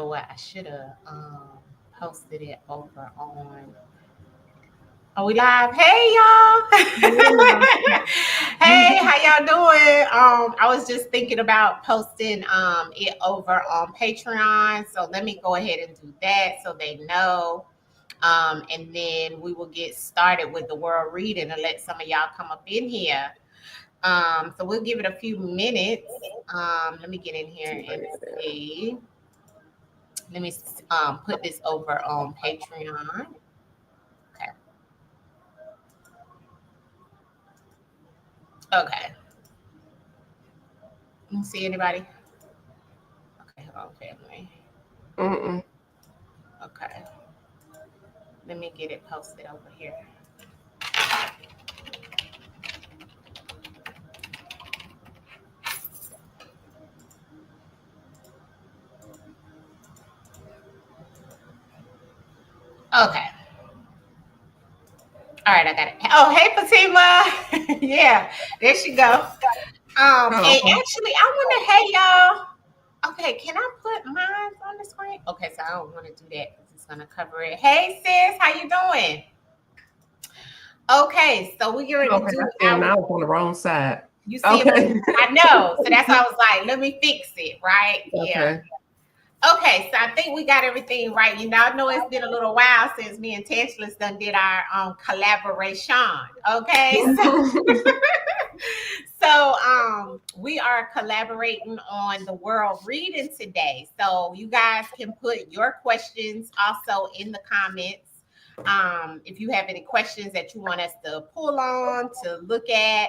what? I should have posted it over on. Are we live? Hey y'all. Yeah. Hey, how y'all doing? I was just thinking about posting it over on Patreon. So let me go ahead and do that so they know. And then we will get started with the world reading and let some of y'all come up in here. So we'll give it a few minutes. Let me get in here and see. Let me put this over on Patreon. Okay. Okay. You see anybody? Okay, hold on, family. Mm-mm. Okay. Let me get it posted over here. Okay. All right, I got it. Oh, hey, Fatima. Yeah, there she go. Oh, And okay. actually, I want to, hey, y'all. Okay, can I put mine on the screen? Okay, so I don't want to do that because it's going to cover it. Hey, sis, how you doing? Okay, so we're going to Okay, do I see him our, now. I was on the wrong side. you see him? Okay. I know. So that's why I was like, let me fix it, right? Yeah. Okay. Okay, so I think we got everything right. You know, I know it's been a little while since me and Tantalus done did our collaboration. Okay, so we are collaborating on the world reading today. So you guys can put your questions also in the comments. If you have any questions that you want us to pull on, to look at,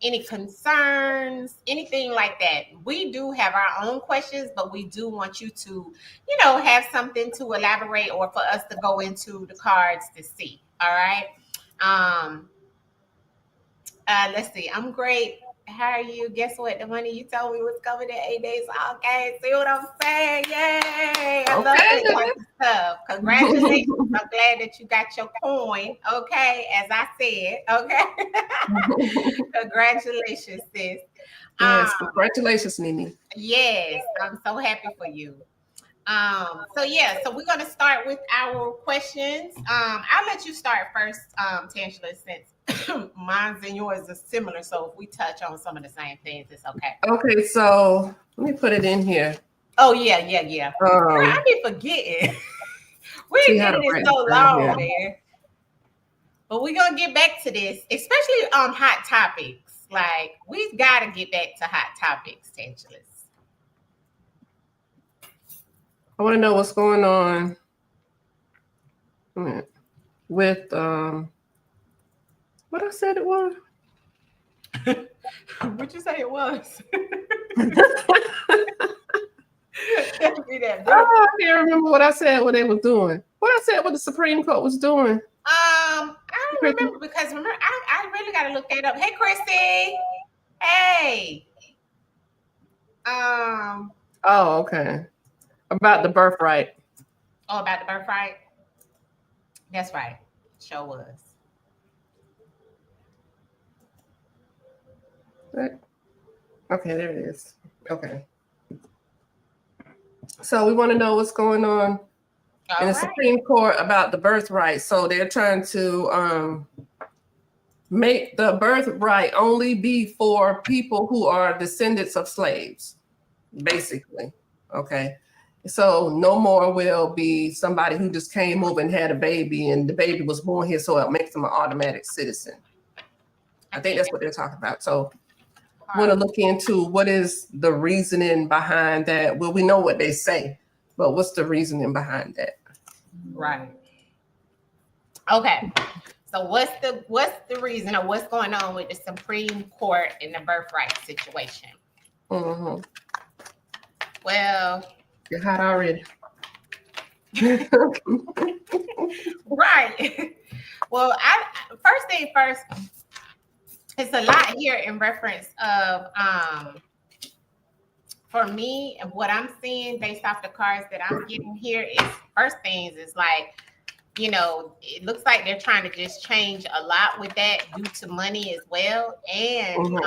any concerns, anything like that. We do have our own questions, but we do want you to, have something to elaborate or for us to go into the cards to see. All right. Um, let's see. I'm great. How are you? Guess what? The money you told me was coming in 8 days. Okay, see what I'm saying? Yay! I love that kind of stuff. Congratulations. I'm glad that you got your coin. Okay, as I said. Okay. Congratulations, sis. Yes, Um, congratulations, Nini. yes, I'm so happy for you. So yeah, so we're gonna start with our questions. I'll let you start first, Tangela, since mine's and yours are similar. So if we touch on some of the same things, it's okay. Okay, so let me put it in here. Oh yeah. Girl, I be forgetting. We See how did to it write so this down long, here. man. But we're gonna get back to this, especially hot topics. Like we've got to get back to hot topics, Tangela. I want to know what's going on with what I said it was. What'd you say it was? I can't remember what I said what they was doing. What I said what the Supreme Court was doing. I don't remember because I really got to look that up. Hey, Christy. Hey. Oh, okay. About the birthright. Oh, about the birthright. That's right. Sure was. Okay, there it is. Okay. So we want to know what's going on in the Supreme Court about the birthright. So they're trying to make the birthright only be for people who are descendants of slaves, basically. Okay. So no more will be somebody who just came over and had a baby and the baby was born here, so it makes them an automatic citizen. I think that's what they're talking about. So want to look into what is the reasoning behind that. Well, we know what they say, but what's the reasoning behind that? Right. Okay. So what's the reason or what's going on with the Supreme Court in the birthright situation? Mm-hmm. Well, you're hot already. Right. Well, first thing first, it's a lot here in reference of for me and what I'm seeing based off the cards that I'm getting here is first things is like, it looks like they're trying to just change a lot with that due to money as well. And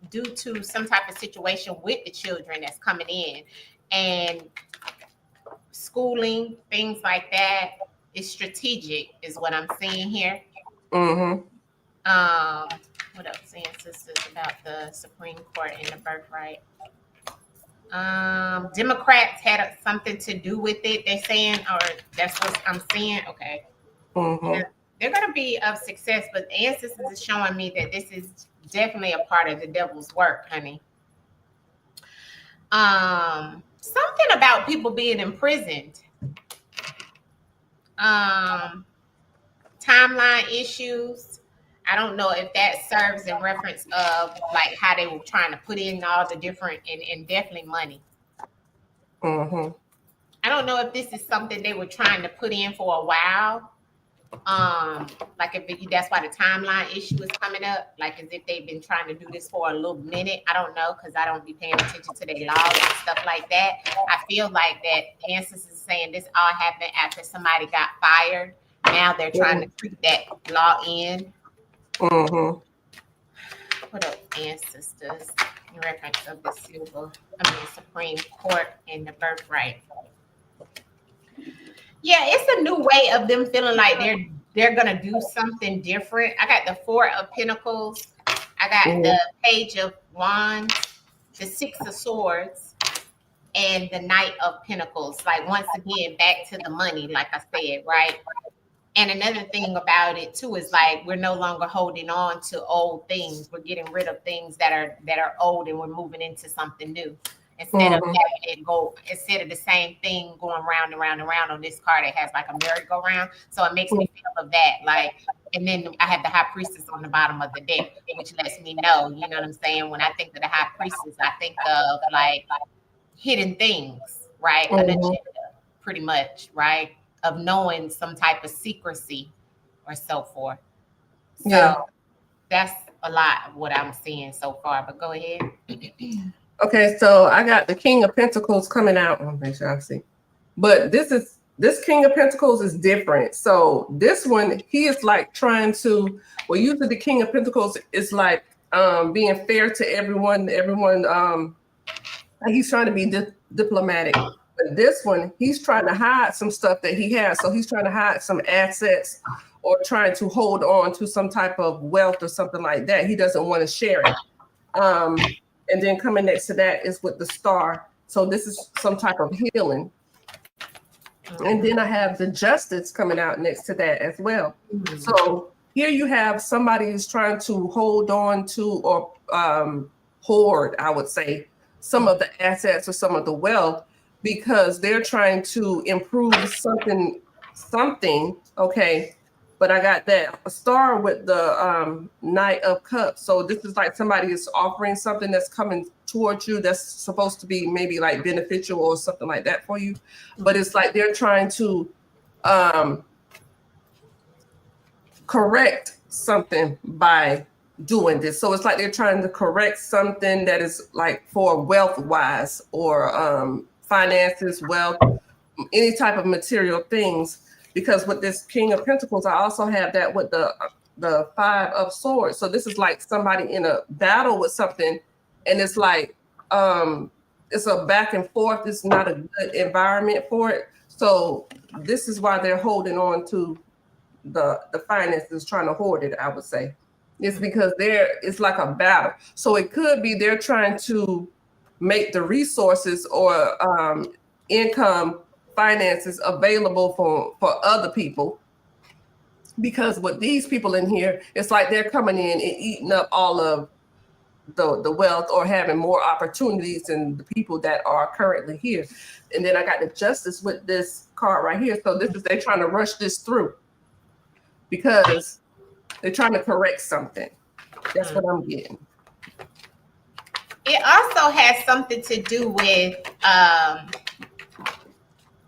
due to some type of situation with the children that's coming in. And schooling, things like that. It's strategic, is what I'm seeing here. Mm-hmm. What else, ancestors, about the Supreme Court and the birthright? Democrats had something to do with it. They're saying, or that's what I'm seeing. Okay. Mm-hmm. They're going to be of success, but ancestors is showing me that this is definitely a part of the devil's work, honey. Something about people being imprisoned. Timeline issues. I don't know if that serves in reference of like how they were trying to put in all the different and definitely money. Mm-hmm. I don't know if this is something they were trying to put in for a while. Like if that's why the timeline issue is coming up, like as if they've been trying to do this for a little minute. I don't know, because I don't be paying attention to their laws and stuff like that. I feel like that ancestors is saying this all happened after somebody got fired. Now they're trying to treat that law in. Mm-hmm. What up, ancestors? In reference of the Supreme Court and the birthright. Yeah, it's a new way of them feeling like they're gonna do something different. I got the Four of Pentacles. I got the Page of Wands, the Six of Swords, and the Knight of Pentacles. Like, once again, back to the money, like I said, right? And another thing about it too is like we're no longer holding on to old things. We're getting rid of things that are old, and we're moving into something new. Instead of having it go, instead of the same thing going round and round and round on this card, it has like a merry-go-round. So it makes me feel of that. Like, and then I have the High Priestess on the bottom of the deck, which lets me know, you know what I'm saying? When I think of the High Priestess, I think of like hidden things, right? An agenda, pretty much, right? Of knowing some type of secrecy or so forth. So that's a lot of what I'm seeing so far, but go ahead. Okay, so I got the King of Pentacles coming out. I'll make sure I see. But this King of Pentacles is different. So this one, he is like trying to, well, usually the King of Pentacles is like being fair to everyone. He's trying to be diplomatic. But this one, he's trying to hide some stuff that he has. So he's trying to hide some assets or trying to hold on to some type of wealth or something like that. He doesn't want to share it. And then coming next to that is with the Star. So this is some type of healing. And then I have the Justice coming out next to that as well. So here you have somebody who's trying to hold on to or hoard, I would say, some of the assets or some of the wealth, because they're trying to improve something, okay? But I got that Star with the Knight of Cups. So this is like somebody is offering something that's coming towards you that's supposed to be maybe like beneficial or something like that for you. But it's like they're trying to correct something by doing this. So it's like they're trying to correct something that is like for wealth-wise or finances, wealth, any type of material things. Because with this King of Pentacles, I also have that with the Five of Swords. So this is like somebody in a battle with something, and it's like it's a back and forth. It's not a good environment for it. So this is why they're holding on to the finances, trying to hoard it, I would say. It's because it's like a battle. So it could be they're trying to make the resources or income, finances available for other people, because with these people in here, it's like they're coming in and eating up all of the wealth or having more opportunities than the people that are currently here. And then I got the Justice with this card right here. So they're trying to rush this through because they're trying to correct something. That's what I'm getting. It also has something to do with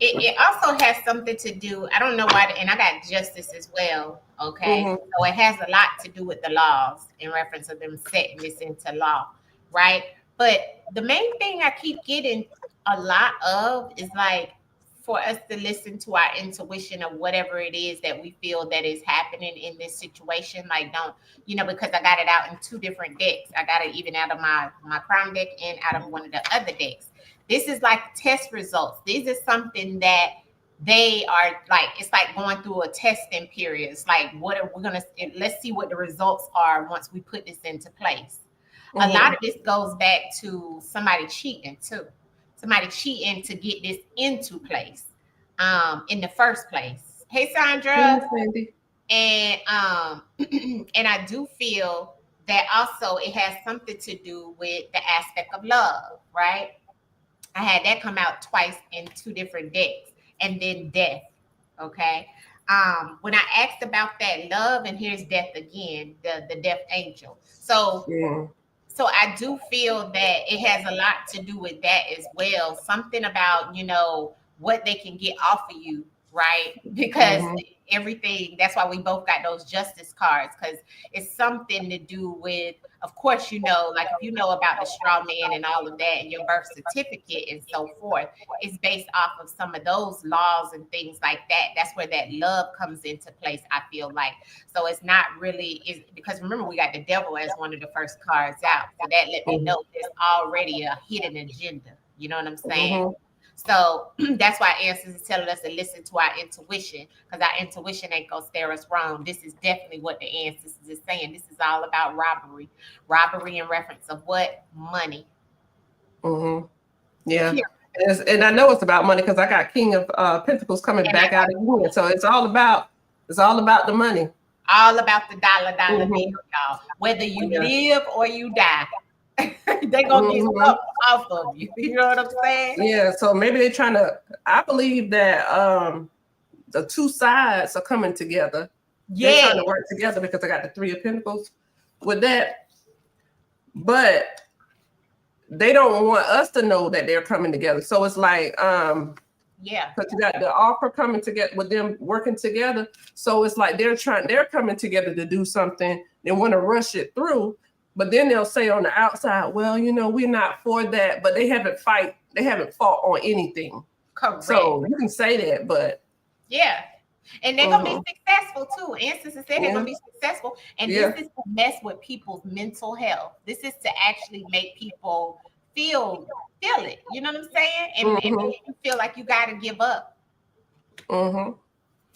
it also has something to do, I don't know why, and I got Justice as well, okay? So it has a lot to do with the laws in reference to them setting this into law, right? But the main thing I keep getting a lot of is like for us to listen to our intuition of whatever it is that we feel that is happening in this situation. Like, don't, because I got it out in two different decks. I got it even out of my crown deck and out of one of the other decks. This is like test results. These are something that they are like, it's like going through a testing period. It's like, let's see what the results are once we put this into place. A lot of this goes back to somebody cheating too. Somebody cheating to get this into place in the first place. Hey, Sandra. Yes, Sandy. And and I do feel that also it has something to do with the aspect of love, right? I had that come out twice in 2 different decks, and then death. Okay. When I asked about that love, and here's death again, the death angel. So Yeah. so I do feel that it has a lot to do with that as well. Something about, what they can get off of you, right? Because everything, that's why we both got those justice cards, because it's something to do with, of course, like if you know about the straw man and all of that and your birth certificate and so forth, it's based off of some of those laws and things like that. That's where that love comes into place, I feel like. So it's not really, because remember, we got the devil as one of the first cards out. So that let me know there's already a hidden agenda. You know what I'm saying? So that's why Answers is telling us to listen to our intuition, because our intuition ain't gonna steer us wrong. This is definitely what the Answers is saying. This is all about robbery in reference of what? Money. Yeah. And I know it's about money because I got King of Pentacles coming back out again. So it's all about the money. All about the dollar bill, y'all. Whether you live or you die. They're gonna get something off of you. You know what I'm saying? Yeah, so maybe they're trying to, I believe that the 2 sides are coming together. Yeah. They're trying to work together because I got the 3 of Pentacles with that. But they don't want us to know that they're coming together. So it's like, because you got the offer coming together with them working together. So it's like they're coming together to do something. They want to rush it through. But then they'll say on the outside, well, we're not for that, but they haven't fought on anything. Correct. So you can say that, but yeah. And they're gonna be successful too. Answers said they're gonna be successful. And this is to mess with people's mental health. This is to actually make people feel it. You know what I'm saying? And make you feel like you gotta give up. And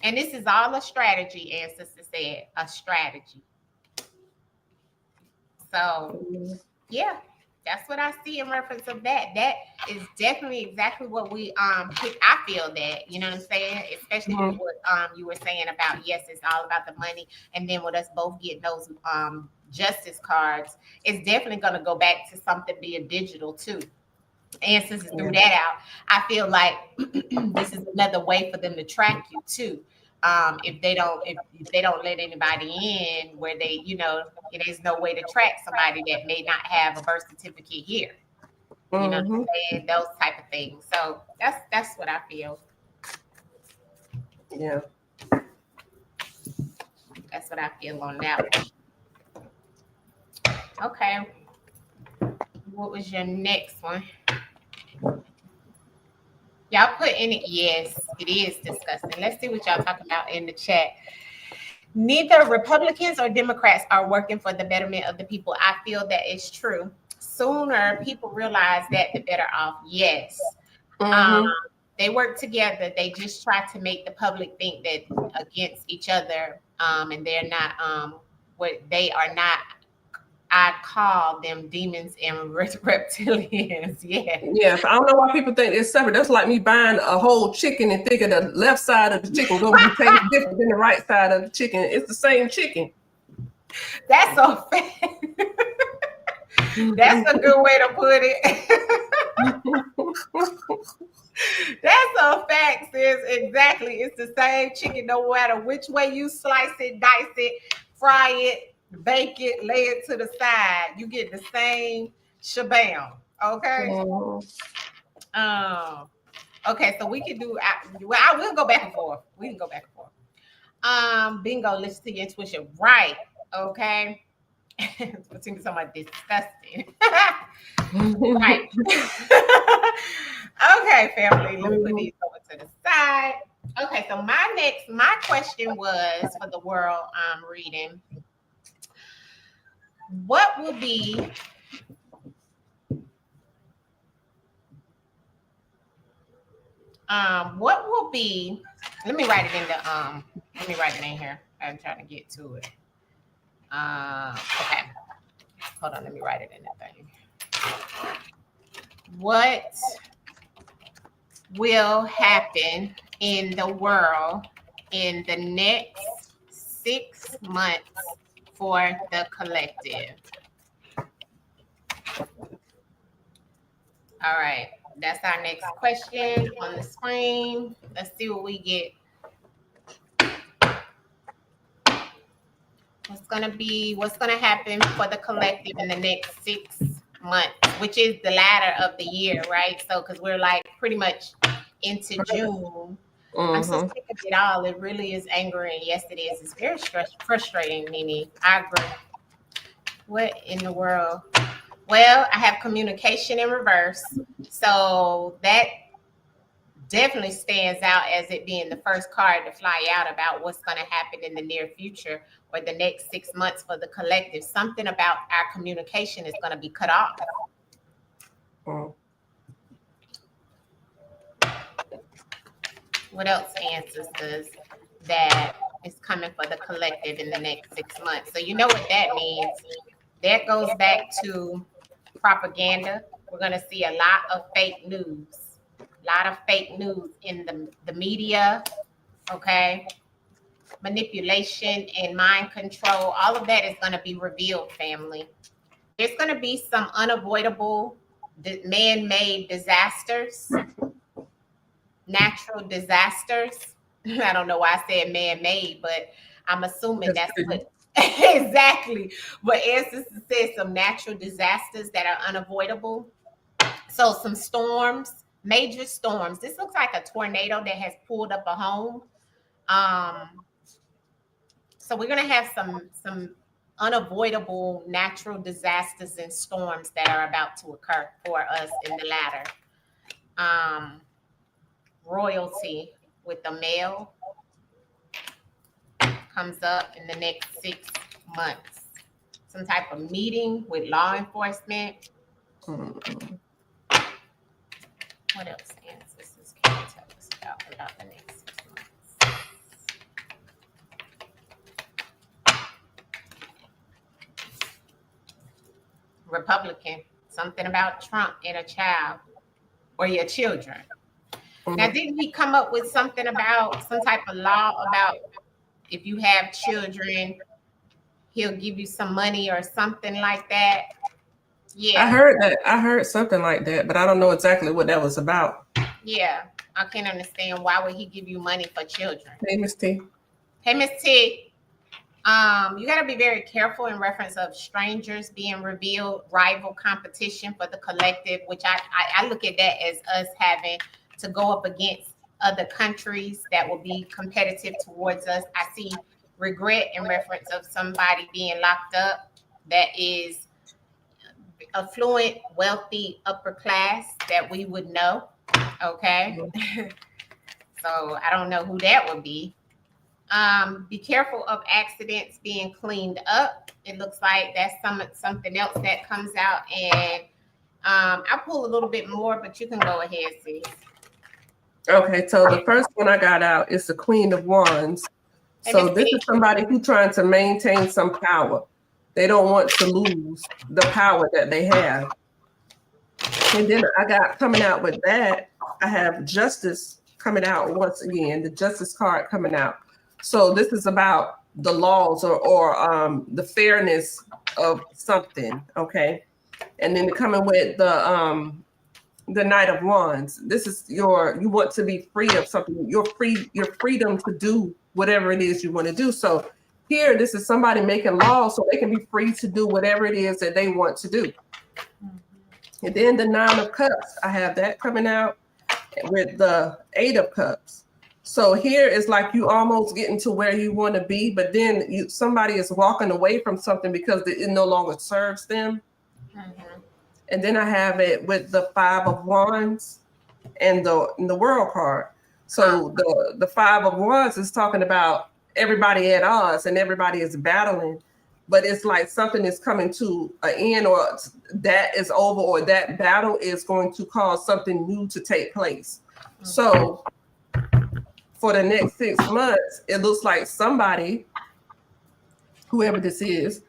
this is all a strategy, Answers said, a strategy. So, yeah, that's what I see in reference of that. That is definitely exactly what we I feel that, you know what I'm saying? Especially with what you were saying about, yes, it's all about the money. And then with us both getting those justice cards, it's definitely going to go back to something being digital too. And since it threw that out, I feel like this is another way for them to track you too. If they don't let anybody in where they, there's no way to track somebody that may not have a birth certificate here. You know what I'm saying? Those type of things. So that's what I feel. Yeah. That's what I feel on that one. Okay. What was your next one? Y'all put in it. Yes, it is disgusting. Let's see what y'all talking about in the chat. Neither Republicans or Democrats are working for the betterment of the people. I feel that it's true. Sooner people realize that, the better off. Yes. They work together. They just try to make the public think that against each other, and they're not what they are not. I call them demons and reptilians. Yeah. Yes. I don't know why people think it's separate. That's like me buying a whole chicken and thinking the left side of the chicken going to be tasted different than the right side of the chicken. It's the same chicken. That's a fact. That's a good way to put it. That's a fact, sis. Exactly. It's the same chicken, no matter which way you slice it, dice it, fry it, bake it, lay it to the side. You get the same shabam. Okay. Okay, so we can do. I will go back and forth. We can go back and forth. Bingo. Listen to your intuition. Right. Okay. Talking about disgusting. Right. Okay, family. Let me put these over to the side. Okay, so my question was for the world reading. What will be What will be? Let me write it in the Let me write it in here. I'm trying to get to it. Okay. Hold on. Let me write it in the thing. What will happen in the world in the next 6 months for the collective? All right, that's our next question on the screen. Let's see what we get. What's gonna happen for the collective in the next 6 months, which is the latter of the year, right? So, because we're like pretty much into June. I'm so sick of it all. It really is angering. Yes, it is. It's very frustrating, Nene. I agree. What in the world? Well, I have communication in reverse. So that definitely stands out as it being the first card to fly out about what's going to happen in the near future or the next 6 months for the collective. Something about our communication is going to be cut off. What else answers does that is coming for the collective in the next 6 months? So you know what that means. That goes back to propaganda. We're going to see a lot of fake news. A lot of fake news in the media, okay? Manipulation and mind control. All of that is going to be revealed, family. There's going to be some unavoidable man-made disasters. Natural disasters. I don't know why I said man-made, but I'm assuming that's what exactly. But Ancestors said some natural disasters that are unavoidable. So some storms, major storms. This looks like a tornado that has pulled up a home. So we're gonna have some unavoidable natural disasters and storms that are about to occur for us in the latter. Royalty with the male comes up in the next 6 months. Some type of meeting with law enforcement. What else ancestors can tell us about the next 6 months? Republican, something about Trump and a child or your children. Now, didn't he come up with something about some type of law about if you have children, he'll give you some money or something like that? Yeah. I heard that. I heard something like that, but I don't know exactly what that was about. Yeah. I can't understand why would he give you money for children? Hey, Miss T. Hey, Miss T. You got to be very careful in reference of strangers being revealed, rival competition for the collective, which I look at that as us having to go up against other countries that will be competitive towards us. I see regret in reference of somebody being locked up that is affluent, wealthy, upper class that we would know. Okay. So I don't know who that would be. Be careful of accidents being cleaned up. It looks like that's something else that comes out. And I'll pull a little bit more, but you can go ahead, sis. Okay, so the first one I got out is the Queen of Wands. So this is somebody who's trying to maintain some power. They don't want to lose the power that they have. And then I got coming out with that, I have Justice coming out once again, the Justice card coming out. So this is about the laws or the fairness of something, okay? And then coming with the Knight of Wands. This is you want to be free of something, your freedom to do whatever it is you want to do. So here, this is somebody making laws so they can be free to do whatever it is that they want to do. And then the Nine of Cups, I have that coming out with the Eight of Cups. So here is like you almost getting to where you want to be, but then somebody is walking away from something because it no longer serves them. Mm-hmm. And then I have it with the Five of Wands and the World card. So the Five of Wands is talking about everybody at odds and everybody is battling, but it's like something is coming to an end, or that is over, or that battle is going to cause something new to take place. So for the next 6 months, it looks like somebody, whoever this is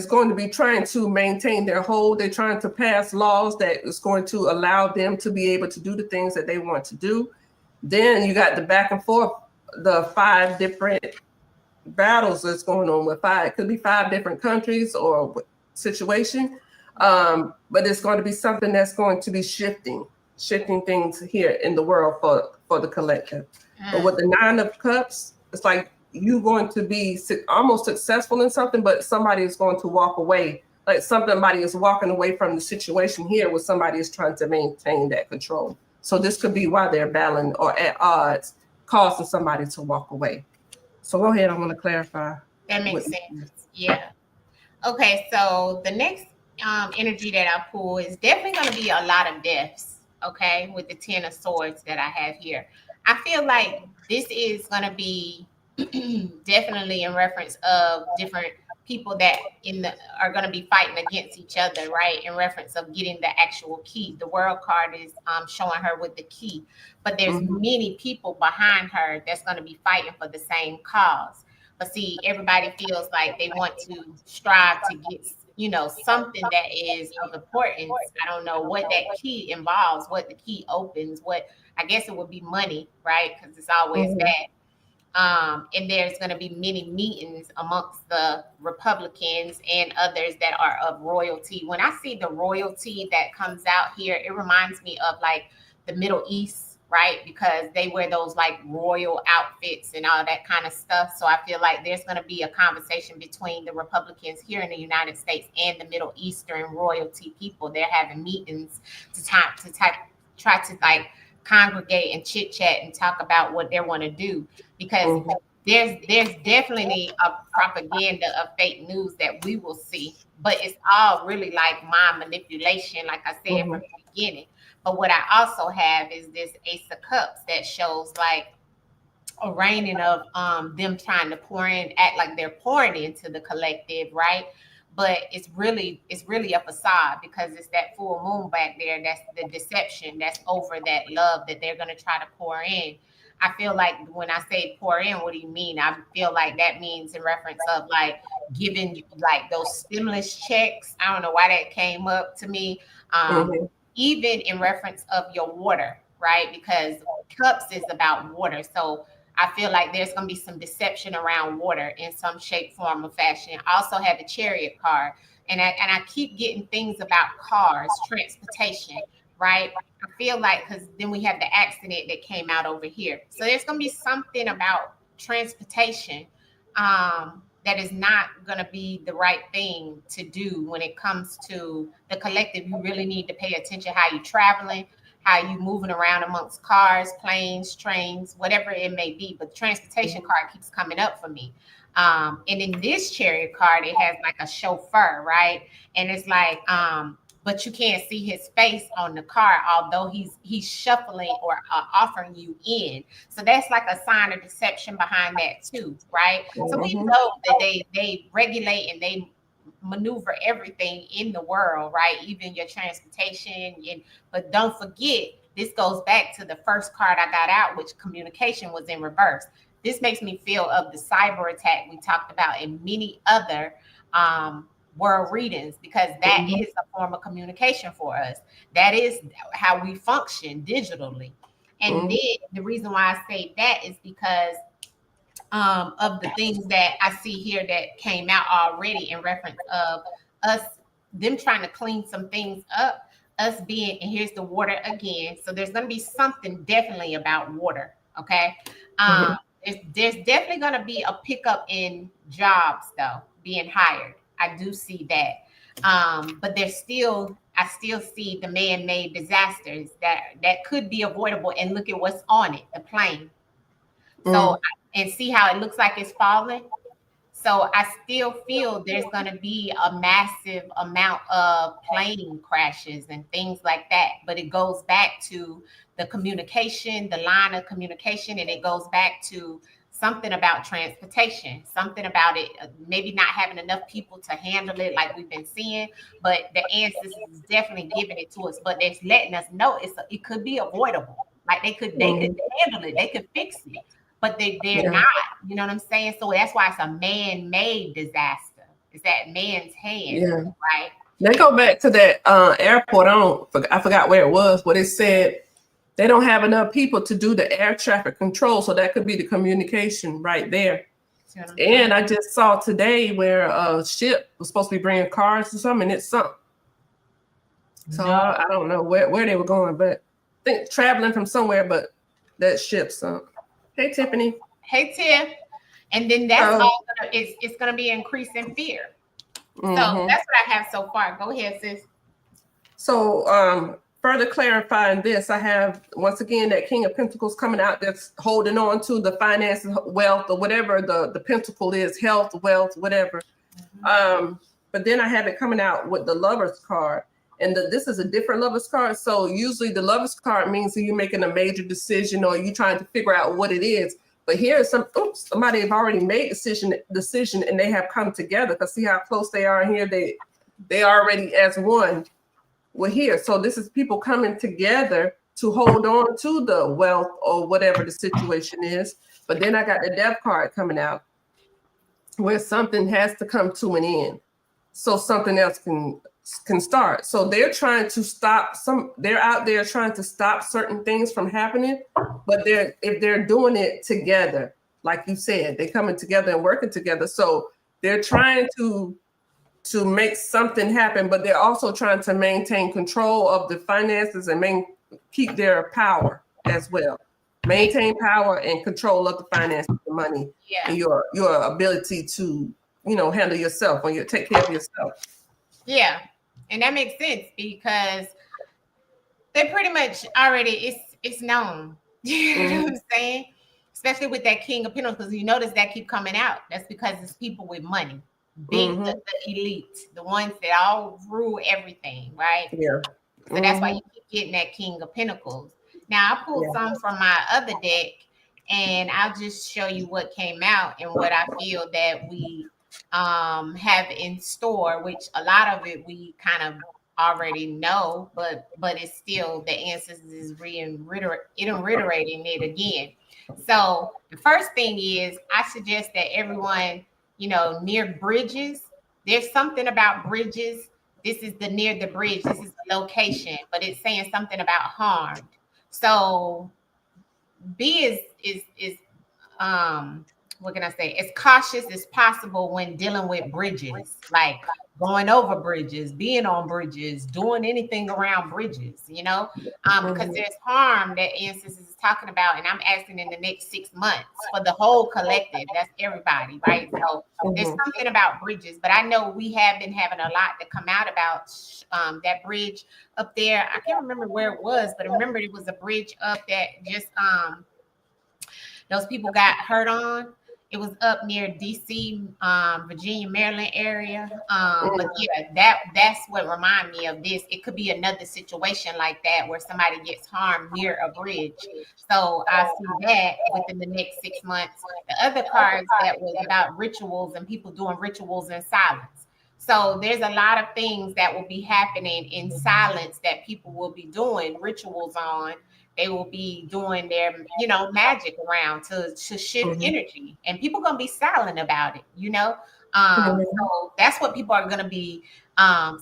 going to be trying to maintain their hold. They're trying to pass laws that is going to allow them to be able to do the things that they want to do. Then you got the back and forth, the 5 different battles that's going on with 5. It could be 5 different countries or situation. But it's going to be something that's going to be shifting things here in the world for the collective. But with the 9 of Cups, it's like you're going to be almost successful in something, but somebody is going to walk away. Like somebody is walking away from the situation here where somebody is trying to maintain that control. So this could be why they're battling or at odds, causing somebody to walk away. So go ahead, I want to clarify. That makes sense. Yeah. Okay, so the next energy that I pull is definitely going to be a lot of deaths, okay, with the 10 of Swords that I have here. I feel like this is going to be definitely in reference of different people that are going to be fighting against each other, right? In reference of getting the actual key. The World card is showing her with the key, but there's many people behind her that's going to be fighting for the same cause. But see, everybody feels like they want to strive to get, something that is of importance. I don't know what that key involves, what the key opens, I guess it would be money, right? Because it's always that. And there's going to be many meetings amongst the Republicans and others that are of royalty. When I see the royalty that comes out here, it reminds me of like the Middle East, right? Because they wear those like royal outfits and all that kind of stuff. So I feel like there's going to be a conversation between the Republicans here in the United States and the Middle Eastern royalty people. They're having meetings to try to like congregate and chit chat and talk about what they want to do, because there's definitely a propaganda of fake news that we will see, but it's all really like mind manipulation, like I said from the beginning. But what I also have is this Ace of Cups that shows like a raining of them trying to act like they're pouring into the collective, right? But it's really a facade, because it's that full moon back there. That's the deception that's over that love that they're going to try to pour in. I feel like when I say pour in, what do you mean? I feel like that means in reference of like giving like those stimulus checks. I don't know why that came up to me. Even in reference of your water, right? Because cups is about water. So I feel like there's going to be some deception around water in some shape, form, or fashion. I also have the Chariot card, and I keep getting things about cars, transportation, right? I feel like, because then we have the accident that came out over here. So there's going to be something about transportation that is not going to be the right thing to do when it comes to the collective. You really need to pay attention how you're traveling, how you moving around amongst cars, planes, trains, whatever it may be. But the transportation card keeps coming up for me. And in this Chariot card, it has like a chauffeur, right? And it's like, but you can't see his face on the card, although he's shuffling or offering you in. So that's like a sign of deception behind that too, right? So we know that they regulate and they maneuver everything in the world, right? Even your transportation. But don't forget, this goes back to the first card I got out, which communication was in reverse. This makes me feel of the cyber attack we talked about in many other world readings, because that is a form of communication for us. That is how we function digitally. And then the reason why I say that is because of the things that I see here that came out already in reference of them trying to clean some things up, us being, and here's the water again. So there's going to be something definitely about water. Okay. There's definitely going to be a pickup in jobs though, being hired. I do see that. But I still see the man-made disasters that could be avoidable. And look at what's on it, the plane. So, and see how it looks like it's falling. So I still feel there's going to be a massive amount of plane crashes and things like that. But it goes back to the communication, the line of communication, and it goes back to something about transportation, something about it, maybe not having enough people to handle it like we've been seeing, but the ancestors is definitely giving it to us, but it's letting us know it could be avoidable. Like they could handle it, they could fix it, but they're not. You know what I'm saying? So that's why it's a man-made disaster. It's that man's hand, right? They go back to that airport. I forgot where it was, but it said they don't have enough people to do the air traffic control, so that could be the communication right there. And I just saw today where a ship was supposed to be bringing cars or something, and it sunk. So I don't know where they were going, but I think traveling from somewhere, but that ship sunk. Hey, Tiffany. Hey, Tiff. And then that's all it's going to be increasing fear. So that's what I have so far. Go ahead, sis. So further clarifying this, I have, once again, that King of Pentacles coming out that's holding on to the finances, wealth, or whatever the pentacle is, health, wealth, whatever. But then I have it coming out with the Lover's card. And this is a different Lover's card. So usually the Lover's card means that you're making a major decision or you're trying to figure out what it is. But here is somebody have already made decision and they have come together. Because see how close they are here. They already as one. We're here. So this is people coming together to hold on to the wealth or whatever the situation is. But then I got the Death card coming out where something has to come to an end. So something else can start. So they're trying to stop they're out there trying to stop certain things from happening, but if they're doing it together, like you said, they're coming together and working together. So they're trying to make something happen, but they're also trying to maintain control of the finances and keep their power as well. Maintain power and control of the finances, the money, and your ability to, handle yourself when you take care of yourself. Yeah. And that makes sense because they pretty much already, it's known. You know what I'm saying? Especially with that King of Pentacles, you notice that keep coming out. That's because it's people with money. The elite, the ones that all rule everything, right? Yeah. So that's why you keep getting that King of Pentacles. Now I pulled some from my other deck, and I'll just show you what came out and what I feel that we have in store, which a lot of it we kind of already know, but it's still the ancestors is reiterating it again. So the first thing is I suggest that everyone, near bridges, there's something about bridges. This is near the bridge. This is the location, but it's saying something about harmed. So be is what can I say? As cautious as possible when dealing with bridges, like going over bridges, being on bridges, doing anything around bridges, because there's harm that ancestors is talking about. And I'm asking in the next 6 months for the whole collective. That's everybody, right? So there's something about bridges, but I know we have been having a lot to come out about that bridge up there. I can't remember where it was, but I remember it was a bridge up that just those people got hurt on. It was up near DC, Virginia, Maryland area. But yeah, that's what remind me of this. It could be another situation like that where somebody gets harmed near a bridge. So I see that within the next 6 months. The other cards that was about rituals and people doing rituals in silence. So there's a lot of things that will be happening in silence that people will be doing rituals on. They will be doing their, magic around to shift energy, and people gonna be silent about it, So that's what people are gonna be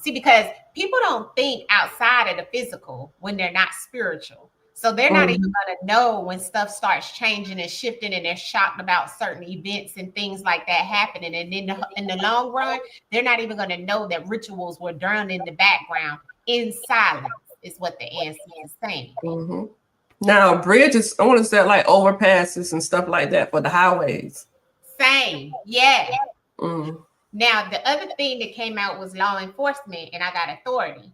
because people don't think outside of the physical when they're not spiritual. So they're not even gonna know when stuff starts changing and shifting, and they're shocked about certain events and things like that happening. And in the long run, they're not even gonna know that rituals were done in the background in silence. Is what the answer is saying. Now, bridges, I want to say like overpasses and stuff like that for the highways. Same, yeah. Now, the other thing that came out was law enforcement, and I got authority.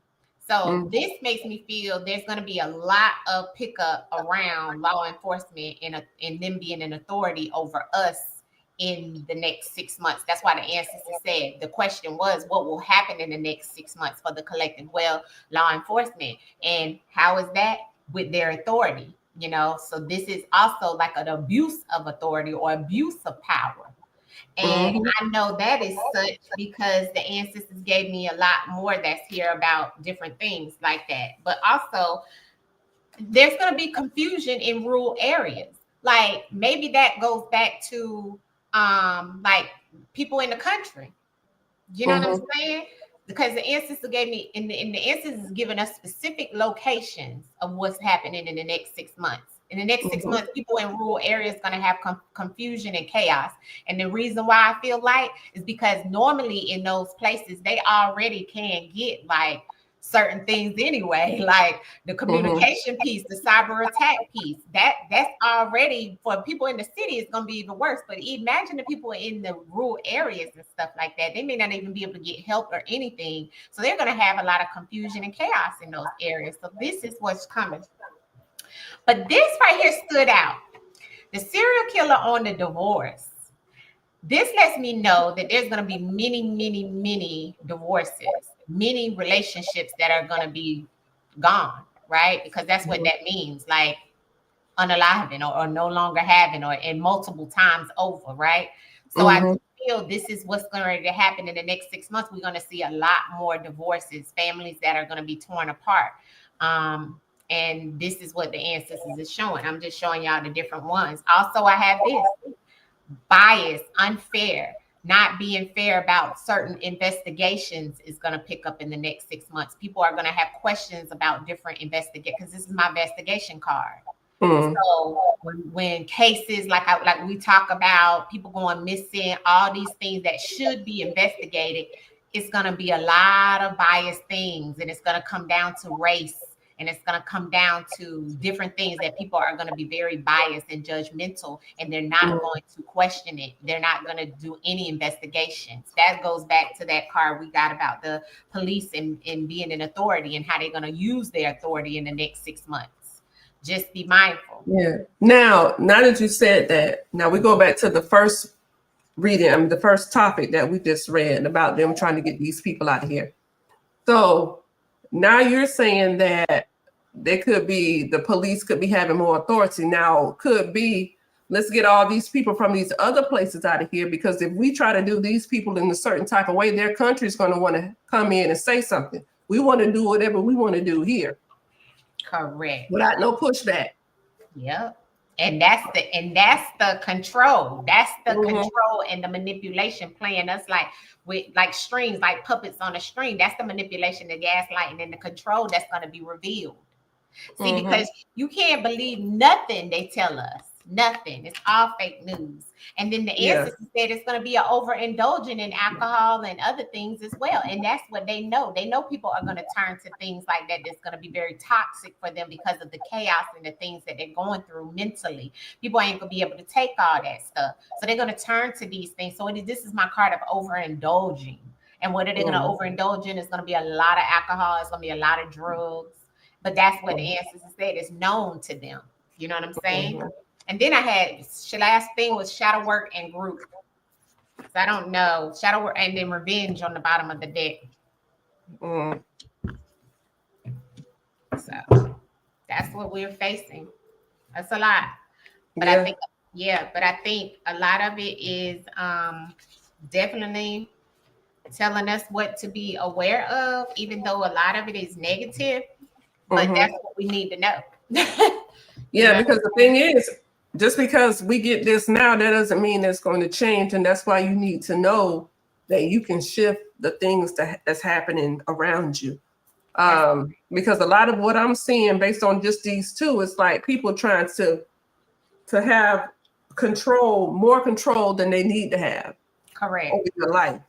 So this makes me feel there's going to be a lot of pickup around law enforcement and them being an authority over us in the next 6 months. That's why the ancestor said the question was, what will happen in the next 6 months for the collective? Well, law enforcement. And how is that? With their authority, so this is also like an abuse of authority or abuse of power. And I know that is such because the ancestors gave me a lot more that's here about different things like that. But also there's going to be confusion in rural areas. Like maybe that goes back to like people in the country. You know what I'm saying? Because the ancestor gave me, in the ancestors is giving us specific locations of what's happening in the next 6 months. In the next 6 months, people in rural areas going to have confusion and chaos. And the reason why I feel like is because normally in those places, they already can get like certain things anyway, like the communication piece, the cyber attack piece. That's already, for people in the city, it's going to be even worse. But imagine the people in the rural areas and stuff like that. They may not even be able to get help or anything. So they're going to have a lot of confusion and chaos in those areas. So this is what's coming. But this right here stood out. The serial killer on the divorce. This lets me know that there's going to be many divorces, many relationships that are going to be gone, right? Because that's what that means, like unaliving or no longer having, or in multiple times over, right? So I feel this is what's going to happen in the next 6 months. We're going to see a lot more divorces, families that are going to be torn apart. And this is what the ancestors is showing. I'm just showing y'all the different ones. Also, I have this. Bias, unfair, not being fair about certain investigations is going to pick up in the next 6 months. People are going to have questions about different investigations, because this is my investigation card. So when cases like we talk about people going missing, all these things that should be investigated, it's going to be a lot of biased things, and it's going to come down to race. And it's going to come down to different things that people are going to be very biased and judgmental, and they're not going to question it. They're not going to do any investigations. That goes back to that card we got about the police and being an authority, and how they're going to use their authority in the next 6 months. Just be mindful. Yeah. Now that you said that, now we go back to the first reading, the first topic that we just read about them trying to get these people out of here. So now you're saying that the police could be having more authority. Now, could be, let's get all these people from these other places out of here, because if we try to do these people in a certain type of way, their country is going to want to come in and say something. We want to do whatever we want to do here. Correct. Without no pushback. Yep. And that's the control. That's the control and the manipulation, playing us like strings, like puppets on a string. That's the manipulation, the gaslighting, and the control that's going to be revealed. See, because you can't believe nothing they tell us. Nothing. It's all fake news. And then the ancestors said it's going to be an overindulging in alcohol and other things as well. And that's what they know. They know people are going to turn to things like that. That's going to be very toxic for them because of the chaos and the things that they're going through mentally. People ain't going to be able to take all that stuff. So they're going to turn to these things. So this is my card of overindulging. And what are they going to overindulge in? It's going to be a lot of alcohol. It's going to be a lot of drugs. But that's what the ancestors said is known to them. You know what I'm saying? And then I had, the last thing was shadow work and group. So I don't know. Shadow work and then revenge on the bottom of the deck. So that's what we're facing. That's a lot. But I think a lot of it is definitely telling us what to be aware of, even though a lot of it is negative. But that's what we need to know. Because the thing is, just because we get this now, that doesn't mean it's going to change. And that's why you need to know that you can shift the things that's happening around you. Because a lot of what I'm seeing based on just these two, it's like people trying to have control, more control than they need to have. Correct. Over your life.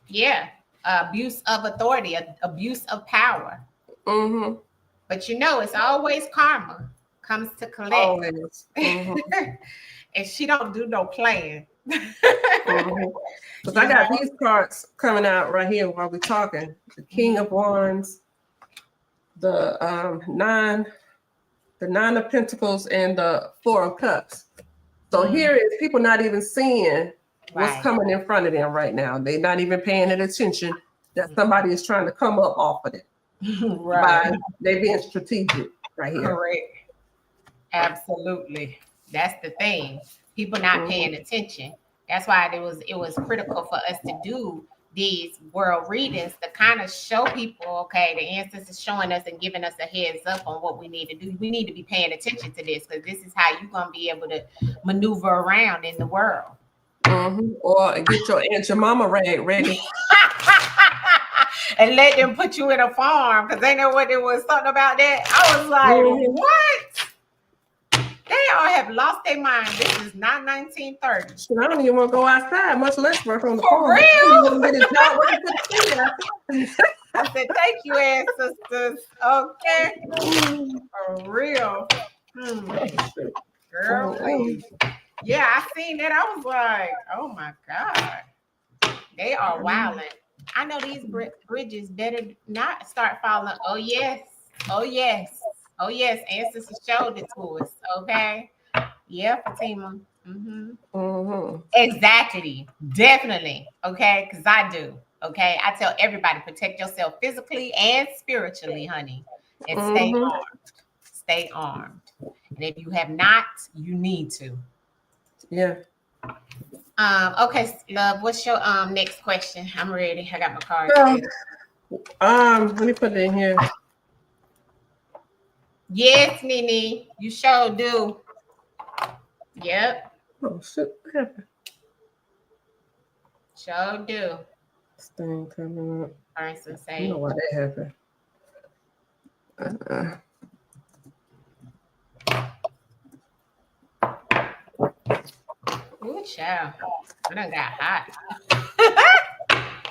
Yeah. Abuse of authority, abuse of power. But it's always karma comes to collect. Always. And she don't do no playing. Because I got these cards coming out right here while we're talking. The King of Wands, the Nine of Pentacles, and the Four of Cups. So here is people not even seeing what's coming in front of them right now. They're not even paying it attention that somebody is trying to come up off of it. By they being strategic right here. Correct. Absolutely. That's the thing. People not paying attention. That's why it was critical for us to do these world readings to kind of show people, okay, the ancestors showing us and giving us a heads up on what we need to do. We need to be paying attention to this because this is how you're going to be able to maneuver around in the world. Or get your Aunt your mama rag ready. And let them put you in a farm because they know what it was something about that. I was like, what? They all have lost their mind. This is not 1930. I don't even want to go outside, much less work on the For farm. real? I said, thank you, ancestors. Okay. For real. Girl, please. Yeah, I seen that. I was like, oh my God. They are wilding. I know these bridges better not start falling. Oh, yes. Oh, yes. Oh, yes. Ancestors showed it to us. Okay. Yeah, Fatima. Exactly. Definitely. Okay. Because I do. Okay. I tell everybody, protect yourself physically and spiritually, honey. And stay armed. Stay armed. And if you have not, you need to. Yeah. Okay, love. What's your next question? I'm ready. I got my card. Let me put it in here. Yes, Nene, you sure do. Yep. Oh shit! What happened? Sure do. This thing coming up. Person say. I don't know why that happened. Ooh, child. I done got hot.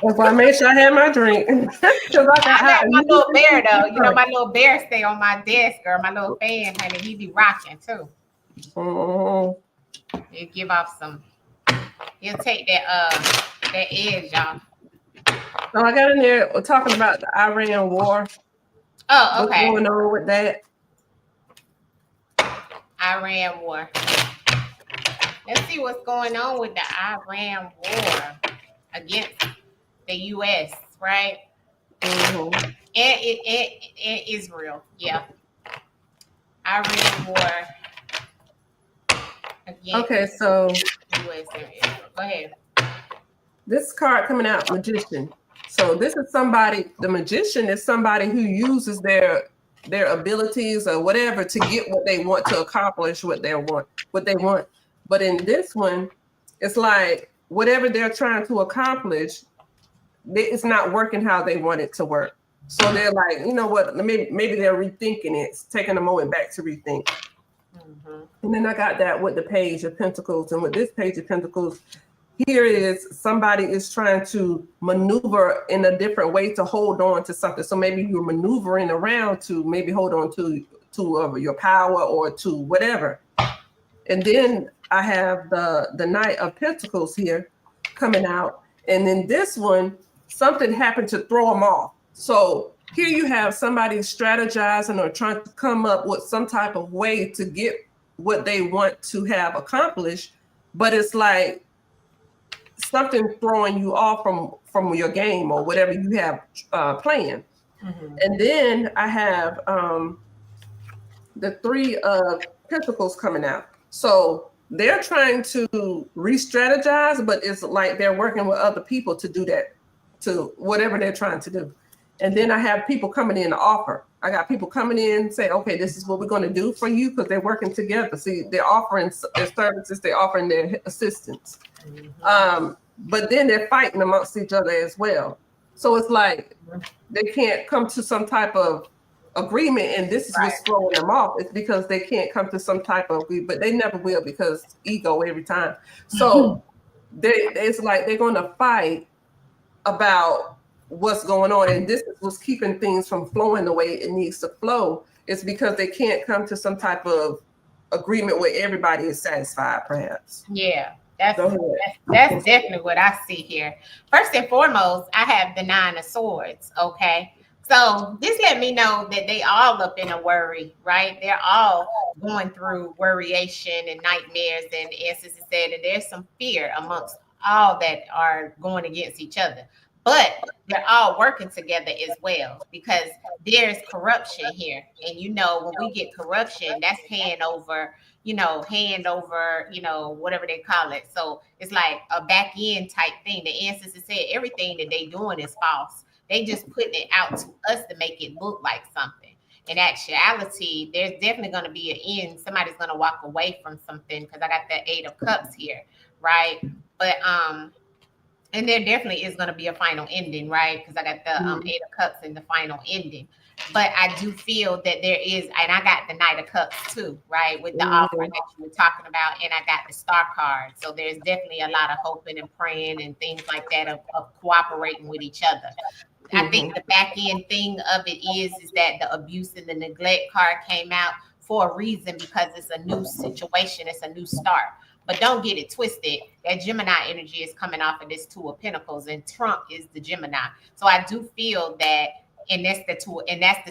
That's why I made sure I had my drink. I had my little bear though. You know, my little bear stay on my desk, or my little fan, honey. He be rocking too. He'll give off some. He'll take that edge off. So I got in there talking about the Iran war. Oh, okay. What's going on with that? Iran war. Let's see what's going on with the Iran war against the U.S., right? And Israel. Yeah. Iran war against okay, so U.S. and Israel. Go ahead. This card coming out, magician. So this is somebody, the magician is somebody who uses their abilities or whatever to get what they want to accomplish, what they want. But in this one, it's like whatever they're trying to accomplish, it's not working how they want it to work. So they're like, you know what, maybe they're rethinking it, taking a moment back to rethink. And then I got that with the Page of Pentacles. And with this Page of Pentacles, here is somebody is trying to maneuver in a different way to hold on to something. So maybe you're maneuvering around to maybe hold on to your power or to whatever. And then I have the Knight of Pentacles here coming out. And then this one, something happened to throw them off. So here you have somebody strategizing or trying to come up with some type of way to get what they want to have accomplished. But it's like something throwing you off from your game or whatever you have planned. And then I have the Three of Pentacles coming out. So they're trying to re-strategize, but it's like they're working with other people to do that, to whatever they're trying to do. And then I have people coming in to offer. I got people coming in say, okay, this is what we're going to do for you, because they're working together. See, they're offering their services, they're offering their assistance. But then they're fighting amongst each other as well. So it's like they can't come to some type of agreement, and this is what's throwing them off. It's because they can't come to some type of agreement, but they never will, because ego every time. So it's like they're going to fight about what's going on, and this is what's keeping things from flowing the way it needs to flow. It's because they can't come to some type of agreement where everybody is satisfied, perhaps. Yeah. That's definitely what I see here. First and foremost, I have the Nine of Swords. Okay. So this let me know that they all up in a worry, right? They're all going through worryation and nightmares, and ancestors said that there's some fear amongst all that are going against each other. But they're all working together as well, because there's corruption here. And you know, when we get corruption, that's paying over hand over, whatever they call it. So it's like a back end type thing. The ancestors said everything that they doing is false. They just putting it out to us to make it look like something. In actuality, there's definitely going to be an end. Somebody's going to walk away from something, because I got the 8 of Cups here, right? But and there definitely is going to be a final ending, right? Because I got the 8 of Cups and the final ending. But I do feel that there is, and I got the Knight of Cups too, right? With the offer that you were talking about, and I got the Star card. So there's definitely a lot of hoping and praying and things like that of cooperating with each other. I think the back end thing of it is that the abuse and the neglect card came out for a reason, because it's a new situation, it's a new start. But don't get it twisted. That Gemini energy is coming off of this 2 of Pentacles, and Trump is the Gemini. So I do feel that, and that's the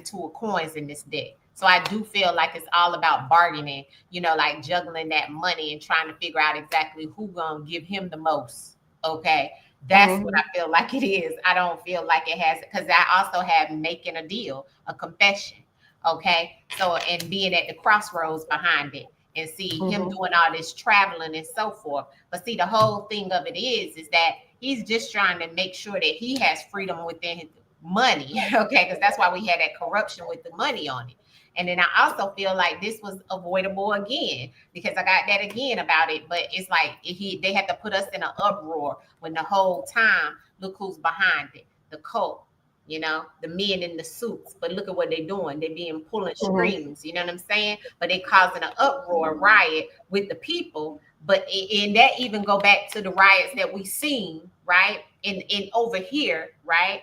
2 of Coins in this deck. So I do feel like it's all about bargaining, like juggling that money and trying to figure out exactly who gonna give him the most. Okay. That's what I feel like it is. I don't feel like it has, because I also have making a deal, a confession. Okay. So, and being at the crossroads behind it, and see him doing all this traveling and so forth. But see, the whole thing of it is that he's just trying to make sure that he has freedom within his money. Okay. Because that's why we had that corruption with the money on it. And then I also feel like this was avoidable again, because I got that again about it. But it's like they had to put us in an uproar when the whole time, look who's behind it, the cult, the men in the suits. But look at what they're doing. They're being pulling strings, you know what I'm saying? But they causing an uproar, riot with the people. But and that even go back to the riots that we seen, right? In over here, right?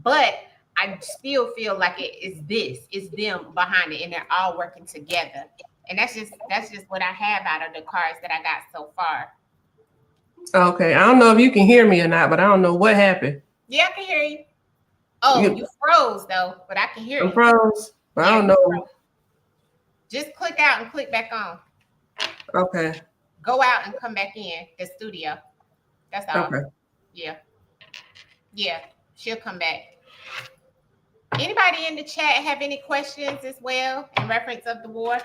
But I still feel like it's them behind it, and they're all working together. And that's just what I have out of the cards that I got so far. Okay. I don't know if you can hear me or not, but I don't know what happened. Yeah, I can hear you. Oh, you froze though, but I can hear you. Froze. I don't know. Froze. Just click out and click back on. Okay. Go out and come back in the studio. That's all. Okay. Yeah. Yeah. She'll come back. Anybody in the chat have any questions as well in reference of the war?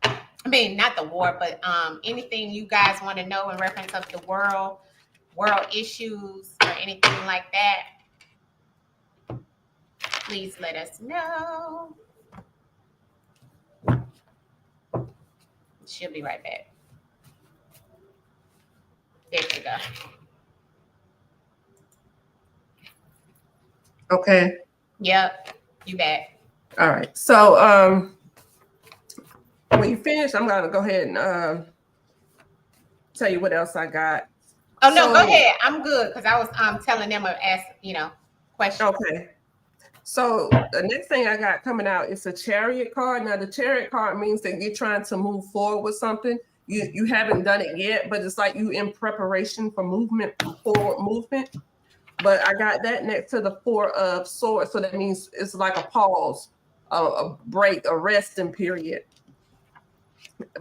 I mean, not the war, but anything you guys want to know in reference of the world issues or anything like that, please let us know. She'll be right back. There you go. Okay. Yep. You back. All right. So when you finish, I'm gonna go ahead and tell you what else I got. Oh no, go ahead. I'm good, because I was telling them to ask, questions. Okay. So the next thing I got coming out is a Chariot card. Now the Chariot card means that you're trying to move forward with something. You haven't done it yet, but it's like you in preparation for forward movement. But I got that next to the 4 of Swords. So that means it's like a pause, a break, a resting period.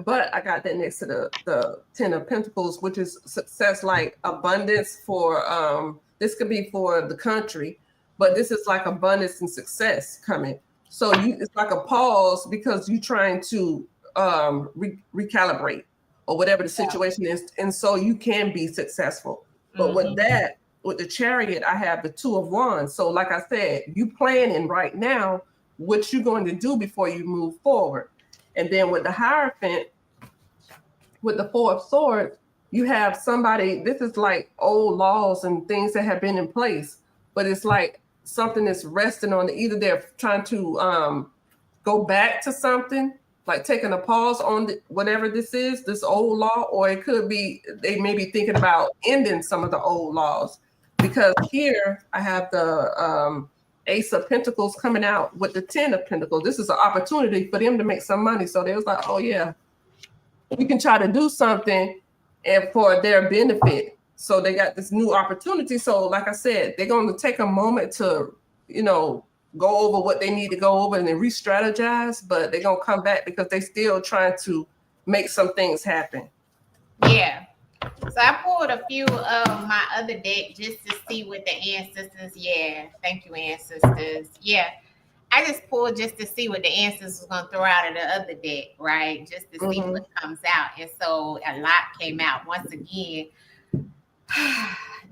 But I got that next to the 10 of Pentacles, which is success, like abundance for, this could be for the country, but this is like abundance and success coming. So it's like a pause, because you're trying to recalibrate or whatever the situation is. And so you can be successful. But with the Chariot, I have the 2 of Wands. So like I said, you planning right now what you're going to do before you move forward. And then with the Hierophant, with the 4 of Swords, you have somebody, this is like old laws and things that have been in place, but it's like something that's resting on it. Either they're trying to go back to something, like taking a pause on whatever this is, this old law, or it could be they may be thinking about ending some of the old laws. Because here I have the Ace of Pentacles coming out with the 10 of Pentacles. This is an opportunity for them to make some money. So they was like, oh yeah, we can try to do something and for their benefit. So they got this new opportunity. So like I said, they're going to take a moment to, go over what they need to go over and then re-strategize, but they're going to come back because they still trying to make some things happen. Yeah. So I pulled a few of my other deck just to see what the ancestors. Yeah. Thank you, ancestors. Yeah. I just pulled just to see what the answers was gonna throw out of the other deck, right? Just to see what comes out. And so a lot came out. Once again,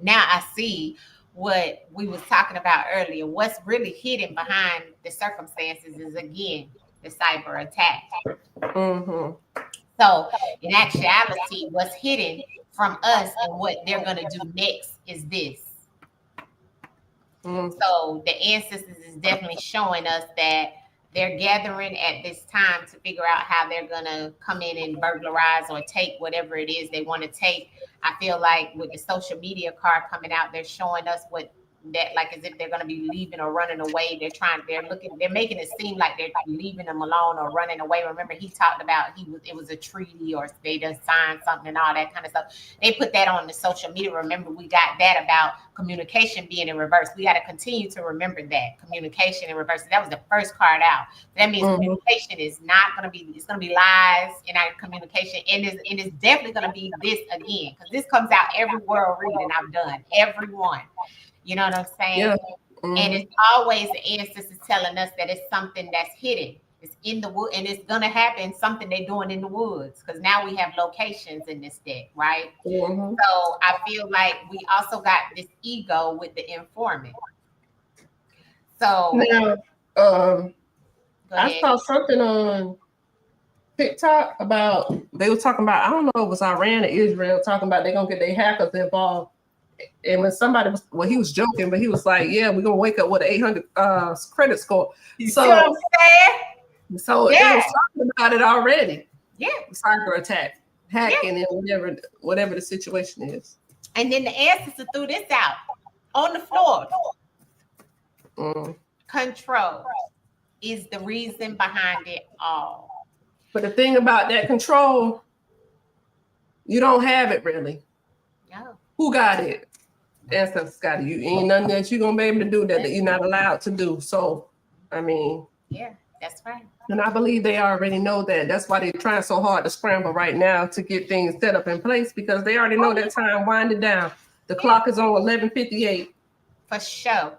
now I see what we was talking about earlier. What's really hidden behind the circumstances is, again, the cyber attack. So in actuality, what's hidden from us and what they're gonna do next is this. So the ancestors is definitely showing us that they're gathering at this time to figure out how they're gonna come in and burglarize or take whatever it is they want to take. I feel like with the social media card coming out, they're showing us what that, like, as if they're going to be leaving or running away. They're making it seem like they're leaving them alone or running away. Remember, he talked about it was a treaty, or they done signed something and all that kind of stuff. They put that on the social media. Remember, we got that about communication being in reverse. We got to continue to remember that communication in reverse. That was the first card out. That means communication is not going to be, it's going to be lies in our communication. And it's definitely going to be this again, because this comes out every world reading I've done, every one. You know what I'm saying? Yeah. And it's always the ancestors telling us that it's something that's hidden. It's in the wood, and it's gonna happen. Something they're doing in the woods, because now we have locations in this deck, right? So I feel like we also got this ego with the informant. So now, I saw something on TikTok about, they were talking about, I don't know if it was Iran or Israel, talking about they're gonna get their hackers involved. And when somebody was, well, he was joking, but he was like, yeah, we're gonna wake up with an 800 credit score. So, you know what I'm saying? So yeah, they was talking about it already. Yeah, cyber attack, hacking, and whatever the situation is. And then the ancestor threw this out on the floor. Control is the reason behind it all. But the thing about that control, you don't have it really. No. Who got it? Ancestors got it. You ain't nothing that you're gonna be able to do that you're not allowed to do. So, I mean, yeah, that's right. And I believe they already know that. That's why they're trying so hard to scramble right now to get things set up in place, because they already know that time winding down. The clock is on 11:58. For sure.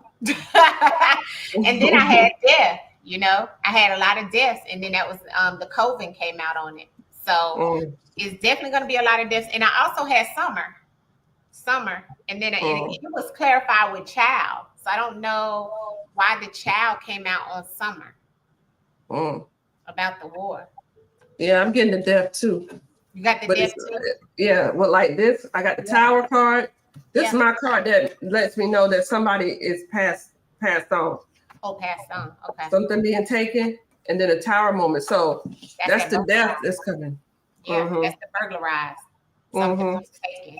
And then I had death. You know, I had a lot of deaths, and then that was the COVID came out on it. So it's definitely going to be a lot of deaths. And I also had summer, and then it was clarified with child. So I don't know why the child came out on summer about the war. Yeah, I'm getting the death too. You got the death too? Yeah, well, like this, I got the tower card. This is my card that lets me know that somebody is passed on. Oh, passed on. Okay. Something being taken, and then a tower moment. So that's the death that's coming. Yeah, that's the burglarized. Something was taken.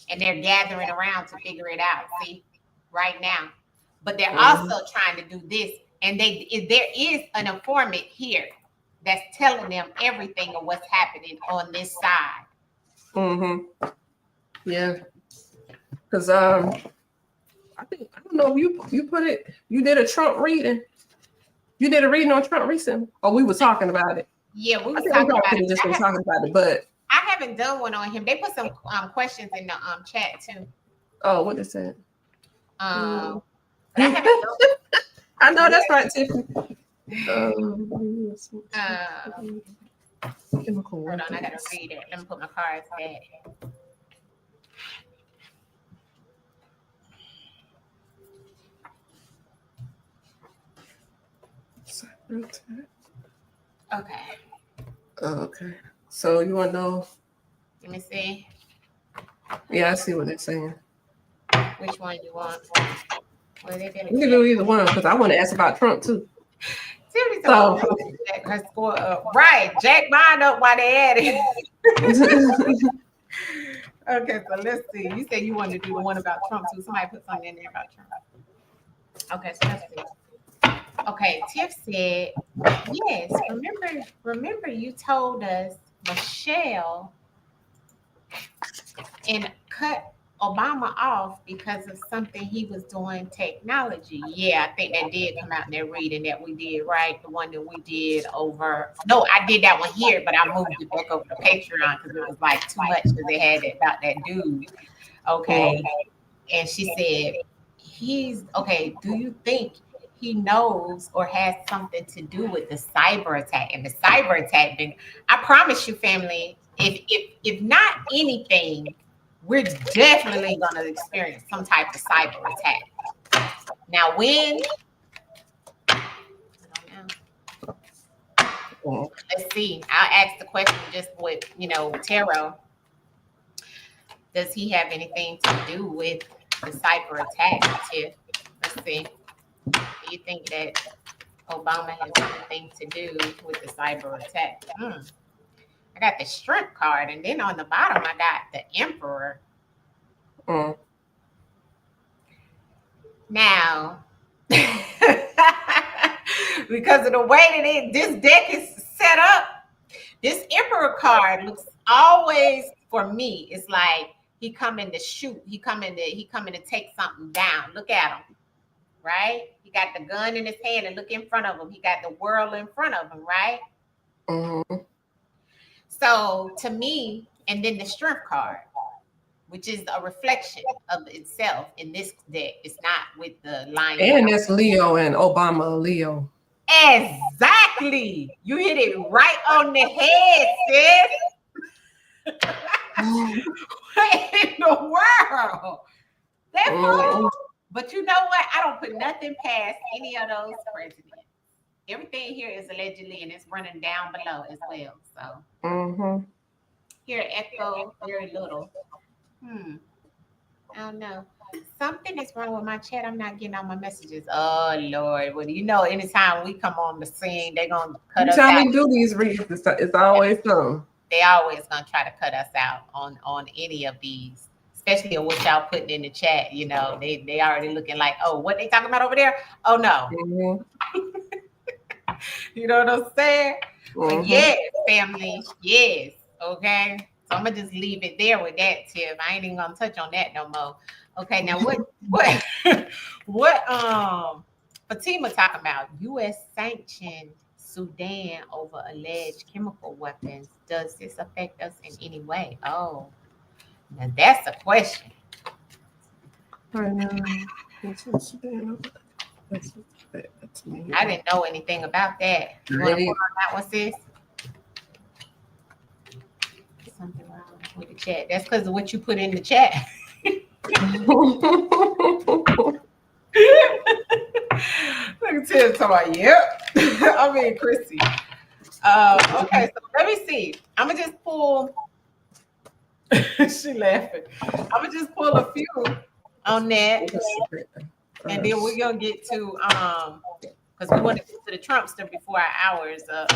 And they're gathering around to figure it out. See, right now. But they're also trying to do this. And there is an informant here that's telling them everything of what's happening on this side. Yeah. Because I don't know if you put it, you did a Trump reading. You did a reading on Trump recently? Or we were talking about it? Yeah, we were talking about it. Just been talking about it, but I haven't done one on him. They put some questions in the chat too. Oh, what is that? But I haven't done I know that's right, Tiffany. Hold on, I gotta read it. Let me put my cards back. Okay. So you want to know? Let me see. Yeah, I see what they're saying. Which one you want? We can do either one, because I want to ask about Trump too. So, her score up. Right. Jack mine up while they at it. Okay, so let's see. You said you wanted to do the one about Trump too. Somebody put something in there about Trump. Okay, so let's see. Okay, Tiff said, yes, remember you told us Michelle and cut Obama off because of something he was doing technology. Yeah, I think that did come out in that reading that we did, right? The one that we did over. No, I did that one here, but I moved it back over to Patreon because it was like too much because they had it about that dude. Okay. And she said, do you think he knows or has something to do with the cyber attack. And the cyber attack, I promise you, family, if not anything, we're definitely going to experience some type of cyber attack. Now, when? I don't know. Let's see. I'll ask the question just with, Taro. Does he have anything to do with the cyber attack, Tiff? Let's see. Do you think that Obama has anything to do with the cyber attack? I got the shrimp card, and then on the bottom, I got the emperor. Now, because of the way that this deck is set up, this emperor card looks always, for me, it's like he coming to shoot. He coming to take something down. Look at him, right? He got the gun in his hand, and look in front of him. He got the world in front of him, right? Mm-hmm. So to me, and then the strength card, which is a reflection of itself in this deck. It's not with the line. And it's Leo and Obama Leo. Exactly. You hit it right on the head, sis. What in the world? That fool. But you know what? I don't put nothing past any of those presidents. Everything here is allegedly, and it's running down below as well. So here, echo very little. I don't know. Something is wrong with my chat. I'm not getting all my messages. Oh Lord. Well, anytime we come on the scene, they're gonna cut us out. Anytime we do these reads, it's always something. They always gonna try to cut us out on any of these, especially on what y'all putting in the chat. They already looking like, oh, what they talking about over there? Oh no. You know what I'm saying? But yes, family, yes. Okay. So I'm gonna just leave it there with that, Tiff. I ain't even gonna touch on that no more. Okay, now what Fatima talking about? U.S. sanctioned Sudan over alleged chemical weapons. Does this affect us in any way? Oh, now that's a question. I didn't know anything about that. You want to put on that one, sis? Something wrong with the chat. That's because of what you put in the chat. Look at Tim talking about, yep. I mean, Chrissy. Okay, so let me see. I'm going to just pull. She laughing. I'm going to just pull a few on that. And then we're going to get to, because we want to get to the Trumpster before our hours up.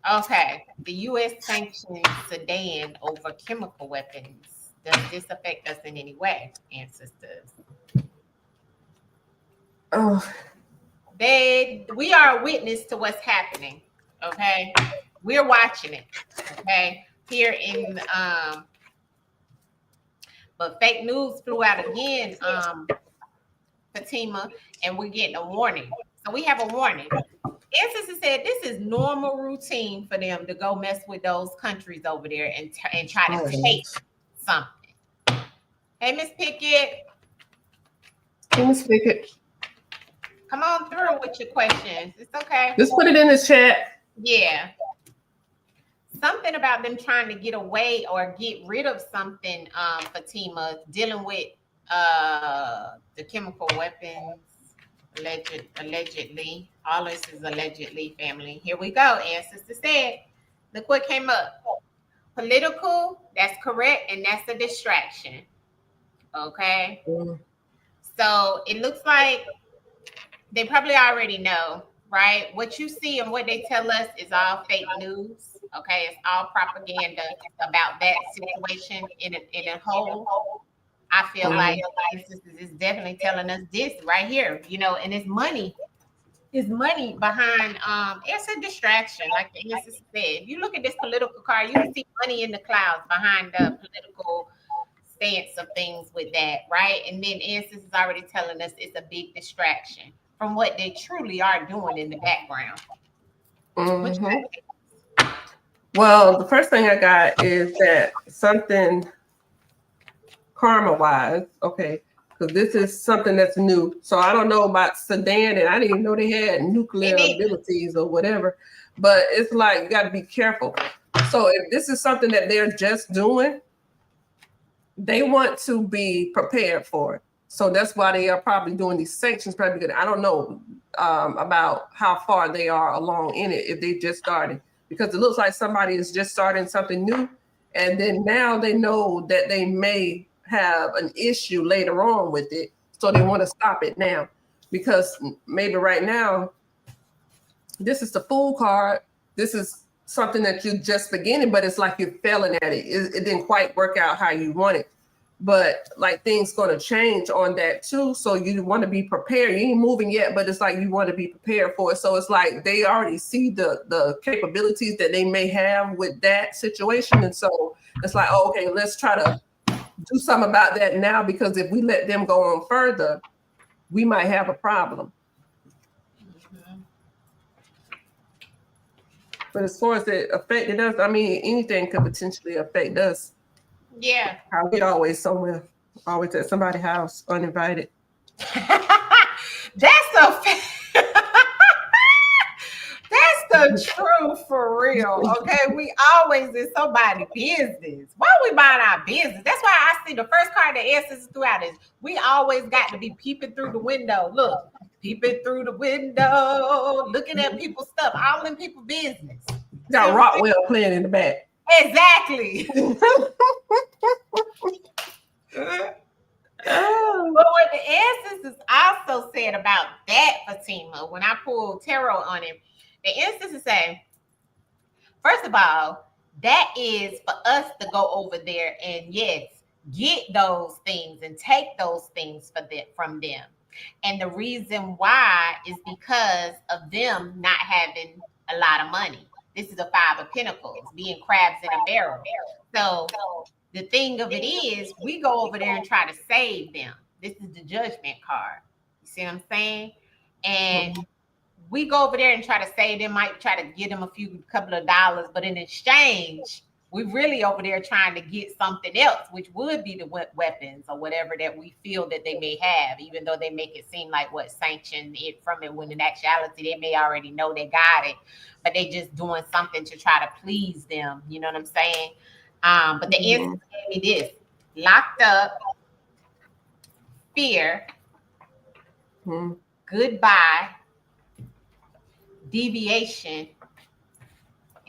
Okay, the U.S. sanctioned Sudan over chemical weapons. Does this affect us in any way, ancestors? We are a witness to what's happening. Okay, we're watching it. Okay, here in but fake news flew out again, Fatima, and we're getting a warning. So we have a warning. Ancestor said this is normal routine for them to go mess with those countries over there and try to take something. Hey, Miss Pickett. Hey, Miss Pickett. Come on through with your questions. It's okay. Just put it in the chat. Yeah. Something about them trying to get away or get rid of something, Fatima, dealing with the chemical weapons. Allegedly. All this is allegedly, family. Here we go. Ancestor said, look what came up. Political, that's correct, and that's a distraction. Okay. So it looks like they probably already know, right? What you see and what they tell us is all fake news. Okay, it's all propaganda about that situation in a whole. I feel like this is definitely telling us this right here, and it's money. It's money behind, it's a distraction, like the ancestor said. If you look at this political card, you can see money in the clouds behind the political stance of things with that, right? And then ancestors is already telling us it's a big distraction from what they truly are doing in the background. Well, the first thing I got is that something karma-wise, okay, because this is something that's new. So I don't know about Sudan, and I didn't even know they had nuclear abilities or whatever. But it's like you got to be careful. So if this is something that they're just doing, they want to be prepared for it. So that's why they are probably doing these sanctions. Probably good. I don't know about how far they are along in it if they just started, because it looks like somebody is just starting something new, and then now they know that they may have an issue later on with it, so they want to stop it now, because maybe right now this is the full card. This is something that you're just beginning, but it's like you're failing at it. It didn't quite work out how you wanted. But like things going to change on that too. So you want to be prepared. You ain't moving yet, but it's like you want to be prepared for it. So it's like they already see the capabilities that they may have with that situation. And so it's like, oh, okay, let's try to do something about that now, because if we let them go on further, we might have a problem. But as far as it affected us, I mean, anything could potentially affect us. Yeah. We always somewhere, always at somebody's house, uninvited. That's the truth for real. Okay, we always in somebody's business. Why are we buying our business? That's why I see the first card that answers throughout is we always got to be peeping through the window. Look, peeping through the window, looking at people's stuff, all in people's business. Got Rockwell playing in the back. Exactly. But what the answers is also said about that, Fatima, when I pulled tarot on it, the instances say, first of all, that is for us to go over there and yes, get those things and take those things from them. And the reason why is because of them not having a lot of money. This is a 5 of Pentacles, being crabs in a barrel. So the thing of it is, we go over there and try to save them. This is the Judgment card. You see what I'm saying? And we go over there and try to save them, might try to give them a couple of dollars, but in exchange, we really over there trying to get something else, which would be the weapons or whatever that we feel that they may have, even though they make it seem like sanction it from it, when in actuality they may already know they got it, but they just doing something to try to please them. You know what I'm saying? But the answer gave me this: locked up, fear, goodbye, deviation,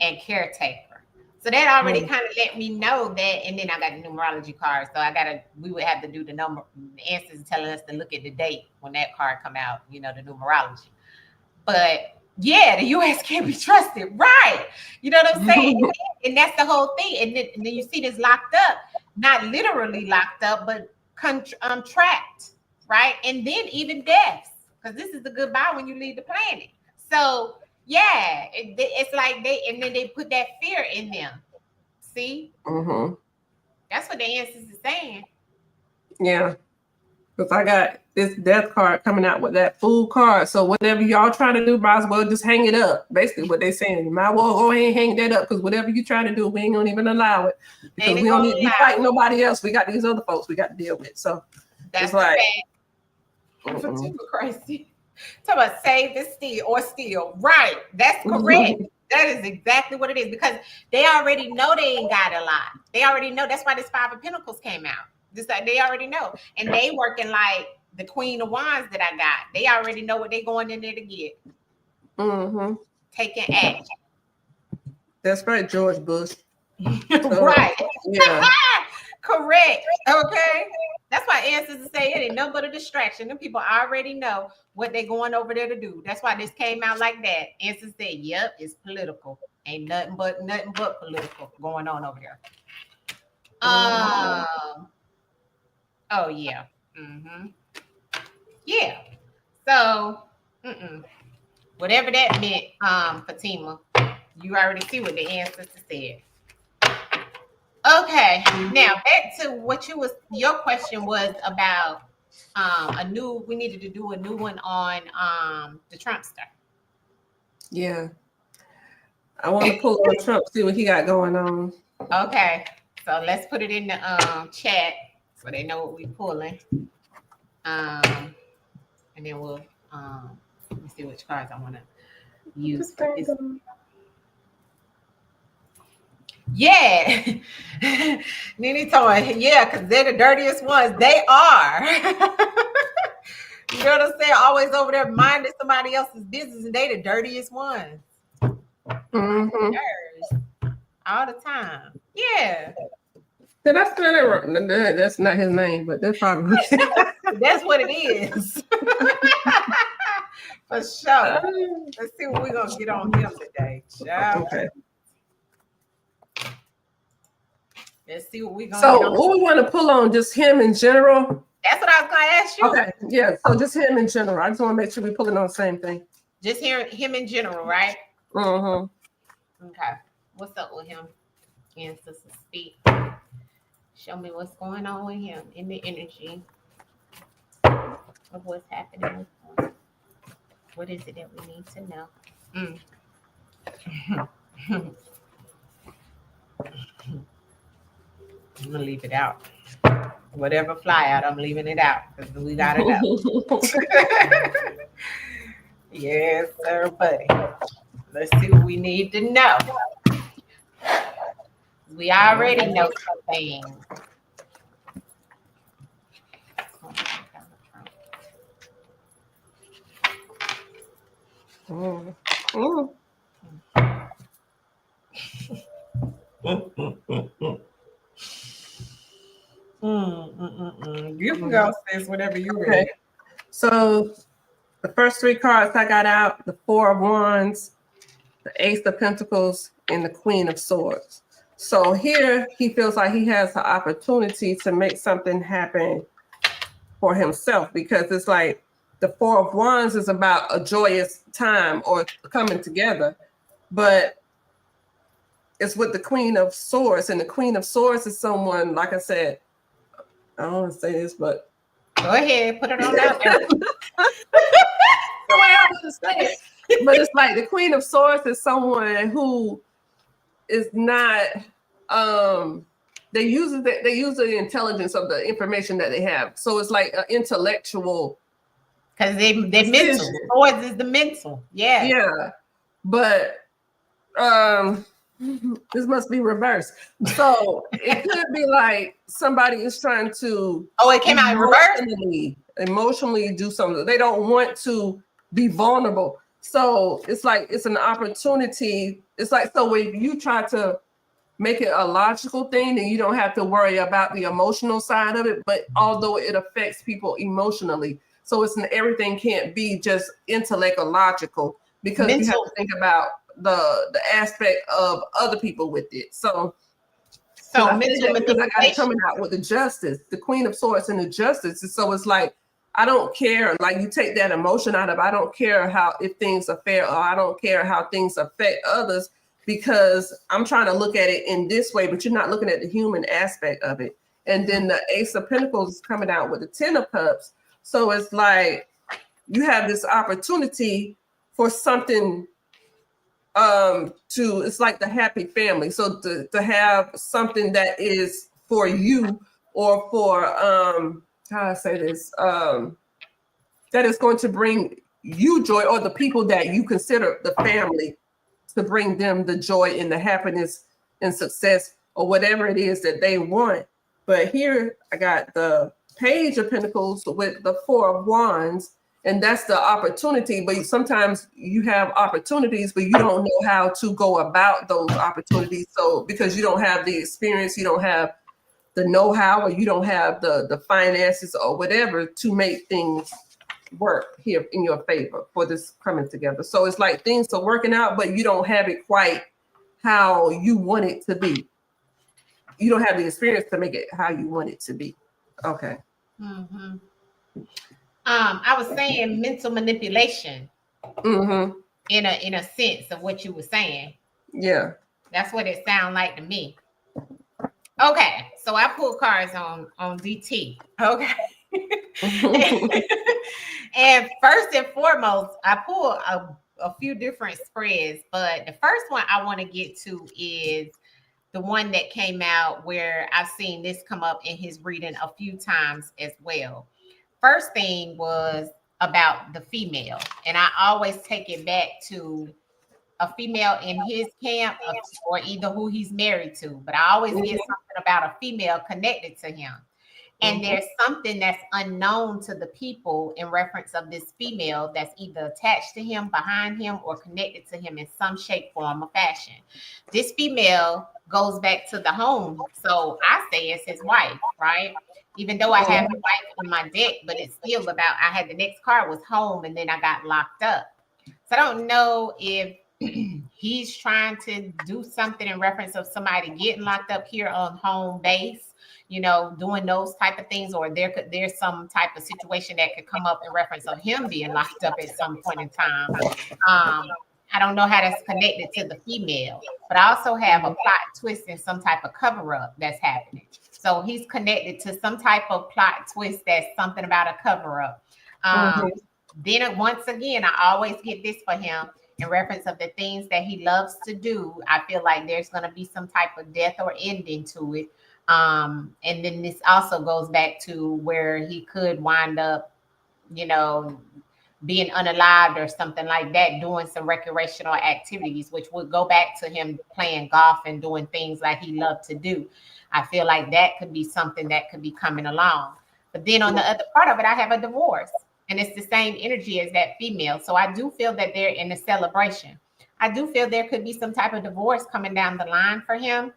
and caretaker. So that already kind of let me know that, and then I got the numerology card. So we would have to do the answers telling us to look at the date when that card come out, the numerology. But yeah, the U.S. can't be trusted, right? You know what I'm saying? And that's the whole thing. And then you see this locked up, not literally locked up, but trapped, right? And then even deaths, because this is the goodbye when you leave the planet. So yeah, it's like they put that fear in them. See? That's what the answers is saying. Yeah. Because I got this death card coming out with that Fool card. So whatever y'all trying to do, might as well just hang it up. Basically what they're saying. You might well go ahead and hang that up, because whatever you're trying to do, we ain't gonna even allow it. Because we don't need to be fighting nobody else. We got these other folks we got to deal with. So that's like crazy. Talk about save and steal. Right. That's correct. That is exactly what it is, because they already know they ain't got a lot. They already know. That's why this 5 of Pentacles came out. Just like they already know. And they working like the Queen of Wands that I got. They already know what they going in there to get. Taking action. That's right, George Bush. Right. Yeah. Correct. Okay. That's why answers say it ain't nothing but a distraction. Them people already know what they're going over there to do. That's why this came out like that. Answers said, yep, it's political. Ain't nothing but political going on over there. Oh yeah. Yeah. So whatever that meant, Fatima, you already see what the answers said. Okay, now back to what your question was about we needed to do a new one on the Trumpster. Yeah. I want to pull on Trump, see what he got going on. Okay, so let's put it in the chat so they know what we're pulling. And then we'll let me see which cards I want to use for this. Yeah. Nene told me, yeah, because they're the dirtiest ones. They are. You know what I'm saying? Always over there minding somebody else's business, and they the dirtiest ones. Mm-hmm. All the time. Yeah. Did I spell it wrong? That's not his name, but that's probably that's what it is. For sure. Let's see what we're gonna get on him today. Ciao. Okay. Let's see what we're gonna So get on. what we want to pull on, just him in general? That's what I was gonna ask you. Okay, yeah. So just him in general. I just want to make sure we're pulling on the same thing. Just him in general, right? Mm-hmm. Okay. What's up with him? And Sister Speak. Show me what's going on with him in the energy of what's happening with him. What is it that we need to know? I'm gonna leave it out. Whatever fly out, I'm leaving it out because we gotta know. Yes, sir, buddy. Let's see what we need to know. We already know something. You can go, sis, whatever you read. Okay. So the first three cards I got out, the Four of Wands, the Ace of Pentacles, and the Queen of Swords. So here he feels like he has the opportunity to make something happen for himself, because it's like the Four of Wands is about a joyous time or coming together, but it's with the Queen of Swords, and the Queen of Swords is someone, like I said, I don't want to say this, but go ahead, put it on out there. the way I should say it. But it's like the Queen of Swords is someone who is not they use the intelligence of the information that they have. So it's like an intellectual, because they mental. Swords is the mental. Yeah. Yeah. But this must be reversed. So it could be like somebody is trying to it came out in reverse. Emotionally do something. They don't want to be vulnerable. So it's like it's an opportunity. It's like, so if you try to make it a logical thing, then you don't have to worry about the emotional side of it. But although it affects people emotionally, so everything can't be just intellect or logical, because you have to think about the aspect of other people with it. So mental manipulation. I got it coming out with the Justice, the Queen of Swords and the Justice. And so it's like, I don't care, like you take that emotion out of, I don't care if things are fair, or I don't care how things affect others, because I'm trying to look at it in this way, but you're not looking at the human aspect of it. And then the Ace of Pentacles is coming out with the Ten of Cups. So it's like you have this opportunity for something it's like the happy family. So to have something that is for you, or for how I say this, that is going to bring you joy, or the people that you consider the family, to bring them the joy and the happiness and success, or whatever it is that they want. But here I got the Page of Pentacles with the Four of Wands, and that's the opportunity. But sometimes you have opportunities, but you don't know how to go about those opportunities. So because you don't have the experience, you don't have the know-how, or you don't have the finances or whatever to make things work here in your favor for this coming together. So it's like things are working out, but you don't have it quite how you want it to be. You don't have the experience to make it how you want it to be. Okay. Mm-hmm. I was saying mental manipulation. Mm-hmm. In a sense of what you were saying. Yeah. That's what it sounded like to me. Okay, so I pulled cards on DT. Okay. And first and foremost, I pulled a few different spreads, but the first one I want to get to is the one that came out where I've seen this come up in his reading a few times as well. first thing was about the female, and I always take it back to a female in his camp or either who he's married to, but I always get something about a female connected to him. And there's something that's unknown to the people in reference of this female that's either attached to him, behind him, or connected to him in some shape, form, or fashion. This female goes back to the home. So I say it's his wife, right? Even though I have the wife in my deck, but it's still about, I had the next card was home and then I got locked up. So I don't know if he's trying to do something in reference of somebody getting locked up here on home base, you know, doing those type of things, or there's some type of situation that could come up in reference of him being locked up at some point in time. I don't know how that's connected to the female, but I also have a plot twist and some type of cover up that's happening. So he's connected to some type of plot twist that's something about a cover up. Then once again, I always get this for him in reference of the things that he loves to do. I feel like there's going to be some type of death or ending to it. And then this also goes back to where he could wind up, you know, being unalived or something like that, doing some recreational activities, which would go back to him playing golf and doing things like he loved to do. I feel like that could be something that could be coming along. But then on the other part of it, I have a divorce, and it's the same energy as that female. So I do feel that they're in a celebration. I do feel there could be some type of divorce coming down the line for him.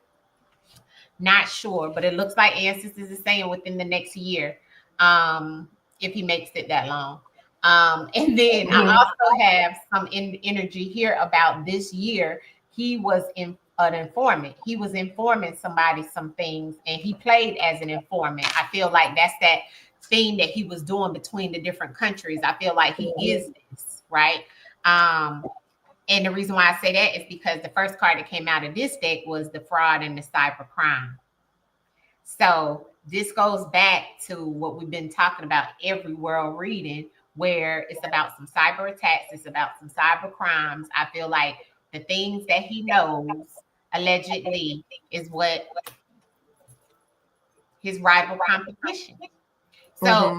Not sure, but it looks like Ancestors is saying within the next year, if he makes it that long. And then I also have some energy here about this year. He was an informant. He was informing somebody some things, and he played as an informant. I feel like that's that thing that he was doing between the different countries. I feel like he is this, right? And the reason why I say that is because the first card that came out of this deck was the fraud and the cyber crime. So this goes back to what we've been talking about every world reading, where it's about some cyber attacks, it's about some cyber crimes. I feel like the things that he knows allegedly is what his rival competition. So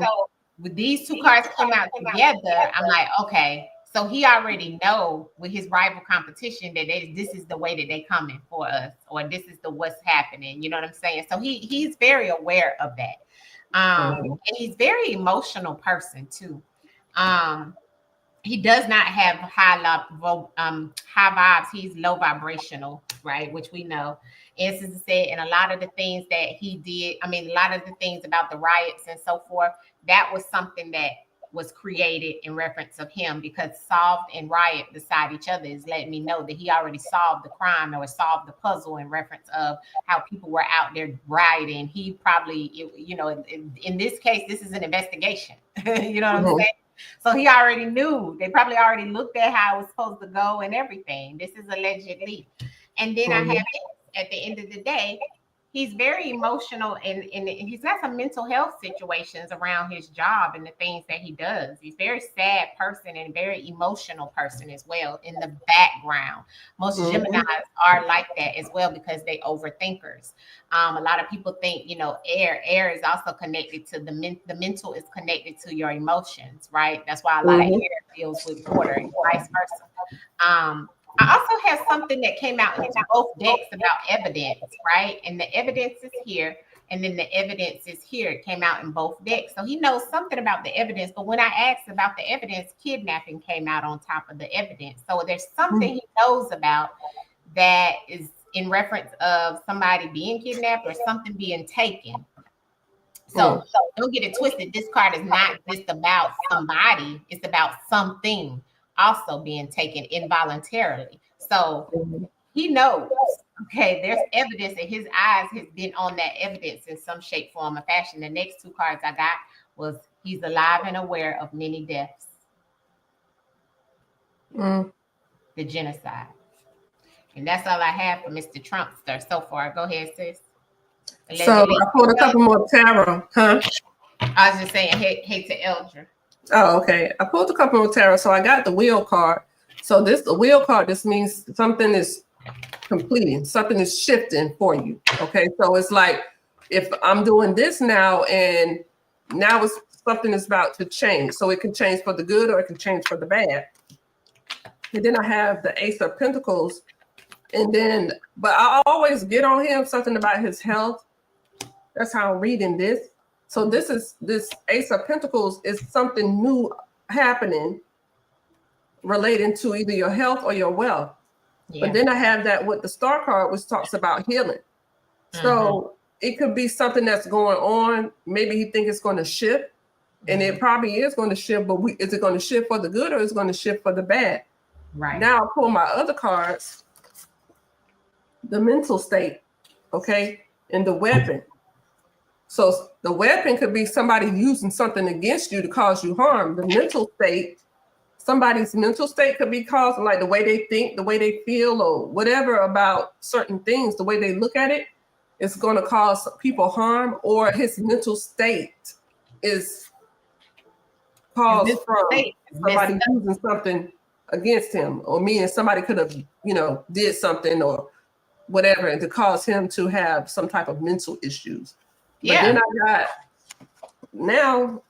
with these two cards come out together, I'm like, okay, so he already know with his rival competition that this is the way that they coming for us, or this is the what's happening. You know what I'm saying? So he's very aware of that. And he's very emotional person too. He does not have high vibes. He's low vibrational, right? Which we know. As I said, and a lot of the things that he did, I mean, a lot of the things about the riots and so forth, that was something that was created in reference of him, because Solved and Riot beside each other is letting me know that he already solved the crime or solved the puzzle in reference of how people were out there rioting. He probably, you know, in this case, this is an investigation. You know what I'm saying? So he already knew. They probably already looked at how it was supposed to go and everything. This is allegedly. And then I have at the end of the day, he's very emotional, and he's got some mental health situations around his job and the things that he does. He's a very sad person and very emotional person as well in the background. Most Geminis are like that as well because they overthinkers. A lot of people think, you know, air is also connected to the mental is connected to your emotions, right? That's why a lot of air deals with water and vice versa. I also have something that came out into both decks about evidence, right? And the evidence is here, and then the evidence is here. It came out in both decks. So he knows something about the evidence. But when I asked about the evidence, kidnapping came out on top of the evidence. So there's something he knows about that is in reference of somebody being kidnapped or something being taken. So don't get it twisted. This card is not just about somebody. It's about something also being taken involuntarily. So he knows, okay, there's evidence, and his eyes has been on that evidence in some shape, form, or fashion. The next two cards I got was he's alive and aware of many deaths. The genocide. And that's all I have for Mr. Trumpster so far. Go ahead, sis. So I pulled a couple more tarot, huh? I was just saying, hey to Eldra. Oh, okay. I pulled a couple more tarot, so I got the wheel card. So the wheel card, this means something is completing, something is shifting for you. Okay, so it's like if I'm doing this now, and now it's something is about to change. So it can change for the good or it can change for the bad. And then I have the Ace of Pentacles. And then, but I always get on him something about his health. That's how I'm reading this. So this Ace of Pentacles is something new happening relating to either your health or your wealth. Yeah. But then I have that with the Star card, which talks about healing. So it could be something that's going on. Maybe he thinks it's going to shift, and it probably is going to shift. But is it going to shift for the good or is it going to shift for the bad? Right. Now I'll pull my other cards. The mental state, okay, and the weapon. So the weapon could be somebody using something against you to cause you harm. The mental state, somebody's mental state could be caused, like the way they think, the way they feel, or whatever about certain things, the way they look at it, is going to cause people harm, or his mental state is caused from somebody using something against him, or meaning somebody could have, did something or whatever, and to cause him to have some type of mental issues. Yeah. But then I got now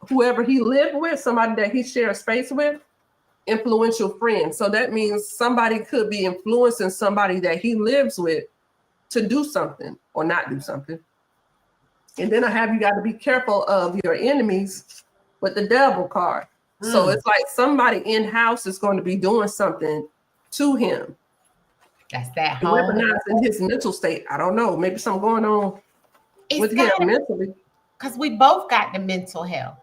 whoever he lived with, somebody that he shared space with, influential friends. So that means somebody could be influencing somebody that he lives with to do something or not do something. And then I have you got to be careful of your enemies with the Devil card. So it's like somebody in-house is going to be doing something to him. That's that home. Weaponizing his mental state. I don't know. Maybe something going on with him mentally. Because we both got the mental health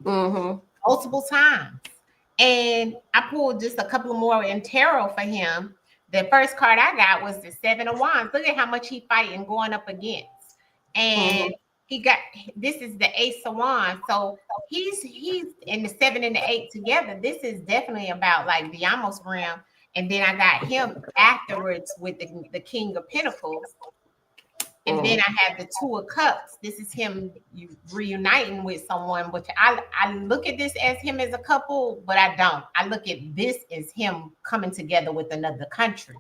multiple times. And I pulled just a couple more in tarot for him. The first card I got was the Seven of Wands. Look at how much he fighting going up against. And he got, this is the Ace of Wands. So he's in the 7 and the 8 together. This is definitely about like the Amos realm. And then I got him afterwards with the King of Pentacles. And then I have the Two of Cups. This is him reuniting with someone, which I look at this as him as a couple, but I don't. I look at this as him coming together with another country.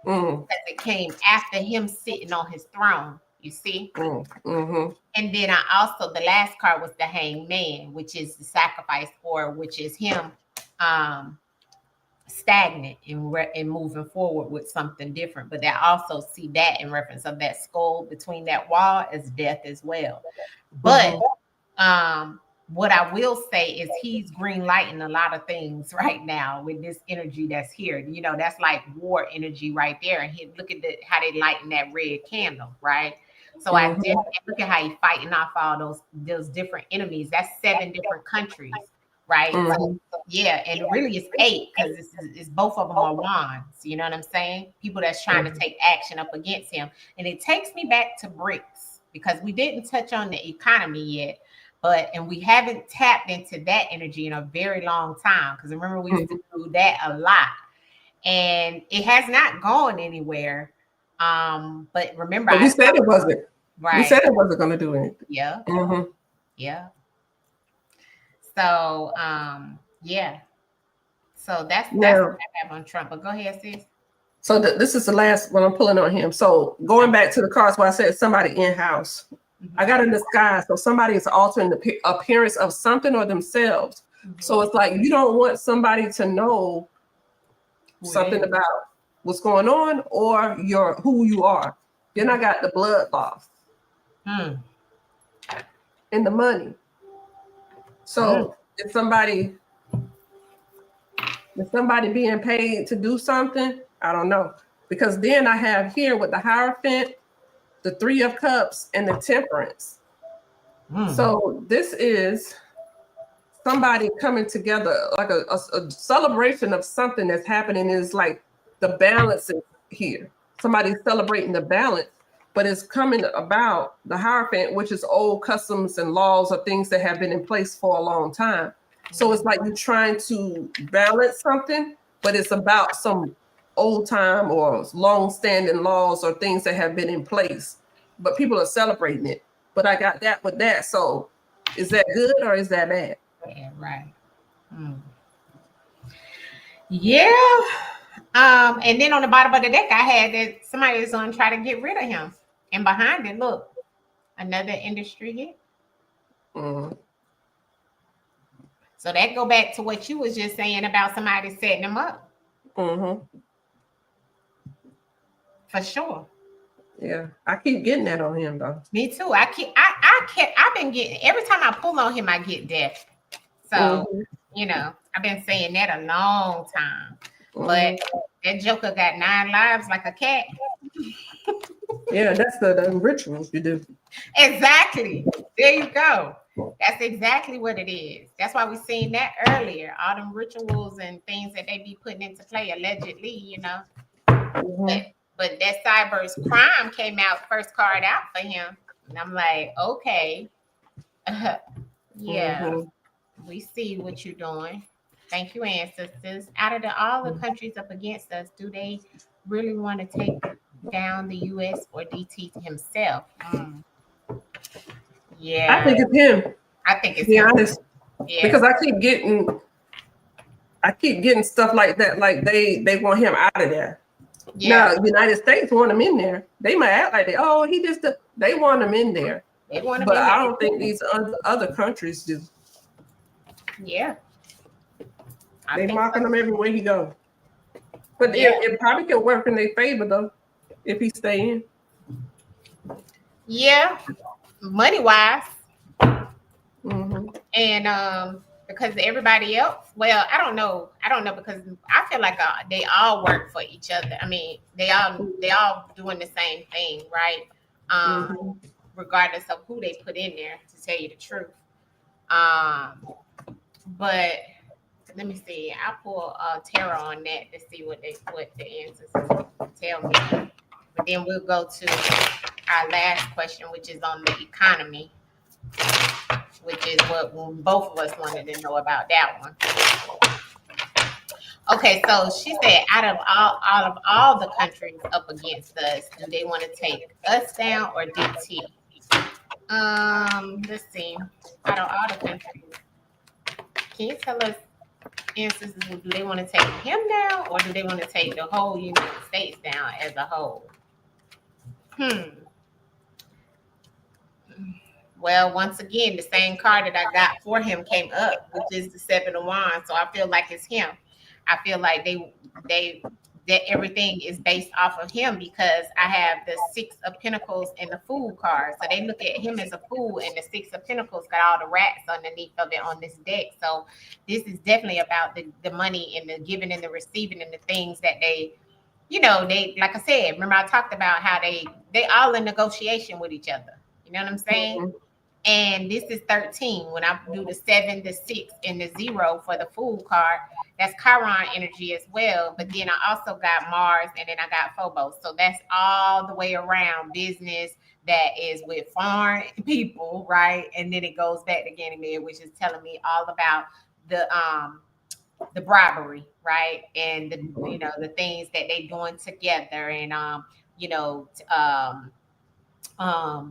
Because it came after him sitting on his throne, you see? And then I also, the last card was the Hanged Man, which is the sacrifice, or which is him stagnant and moving forward with something different. But I also see that in reference of that skull between that wall as death as well. But what I will say is he's green lighting a lot of things right now with this energy that's here. That's like war energy right there. And look at how they lighting that red candle, right? So I did look at how he's fighting off all those different enemies. That's 7 different countries. Right. So, yeah. And really it's 8 because it's both of them are wands. You know what I'm saying? People that's trying to take action up against him. And it takes me back to BRICS because we didn't touch on the economy yet. And we haven't tapped into that energy in a very long time. Because remember, we used to do that a lot. And it has not gone anywhere. But remember, we said it wasn't. Right. We said it wasn't going to do anything. Yeah. Yeah. So, yeah. So that's what I have on Trump. But go ahead, sis. So this is the last one I'm pulling on him. So going back to the cards where I said somebody in-house, I got in the sky. So somebody is altering the appearance of something or themselves. So it's like you don't want somebody to know something about what's going on or who you are. Then I got the blood loss and the money. So if somebody being paid to do something, I don't know. Because then I have here with the Hierophant, the 3 of Cups, and the Temperance. So this is somebody coming together, like a celebration of something that's happening. Is like the balance is here. Somebody's celebrating the balance, but it's coming about the Hierophant, which is old customs and laws or things that have been in place for a long time. So it's like you're trying to balance something, but it's about some old time or long-standing laws or things that have been in place, but people are celebrating it. But I got that with that. So is that good or is that bad? Yeah, right. Yeah. And then on the bottom of the deck, I had that somebody is going to try to get rid of him. And behind it, look, another industry hit. So that go back to what you was just saying about somebody setting them up. Mm-hmm. For sure. Yeah, I keep getting that on him though. Me too. I've been getting, every time I pull on him, I get deaf. So, you know, I've been saying that a long time. But that joker got 9 lives like a cat. Yeah, that's the rituals you do. Exactly. There you go. That's exactly what it is. That's why we seen that earlier. All them rituals and things that they be putting into play, allegedly, you know. But that Cyber's crime came out, first card out for him. And I'm like, okay. Yeah. We see what you're doing. Thank you, ancestors. Out of all the countries up against us, do they really want to take down the U.S. or DT himself? Yeah, I think it's him. I think it's to be him. honest. Yeah. Because I keep getting stuff like that. Like they want him out of there. Yeah. Now, the United States want him in there. They might act like they want him in there. They want him but in I there. don't think these other countries do. Yeah. They mocking him everywhere he goes. But it probably can work in their favor though, if he stay in. Yeah, money wise. And because everybody else, well, I don't know because I feel like they all work for each other. I mean, they all doing the same thing, right? Regardless of who they put in there, to tell you the truth. But let me see. I'll pull tarot on that to see what the answers tell me. But then we'll go to our last question, which is on the economy, which is what both of us wanted to know about that one. Okay, so she said, out of all the countries up against us, do they want to take us down or DT? Let's see. Out of all the countries, can you tell us, instances, do they want to take him down or do they want to take the whole United States down as a whole? Well, once again, the same card that I got for him came up, which is the 7 of Wands. So I feel like it's him. I feel like that everything is based off of him because I have the 6 of Pentacles and the Fool card. So they look at him as a fool, and the 6 of Pentacles got all the rats underneath of it on this deck. So this is definitely about the money and the giving and the receiving and the things that they, you know, they, like I said, remember I talked about how they all in negotiation with each other. You know what I'm saying? And this is 13. When I do the 7, the 6, and the 0 for the Fool card, that's Chiron energy as well. But then I also got Mars, and then I got Phobos. So that's all the way around business that is with foreign people, right? And then it goes back to Ganymede, which is telling me all about the bribery, right? And the things that they doing together, and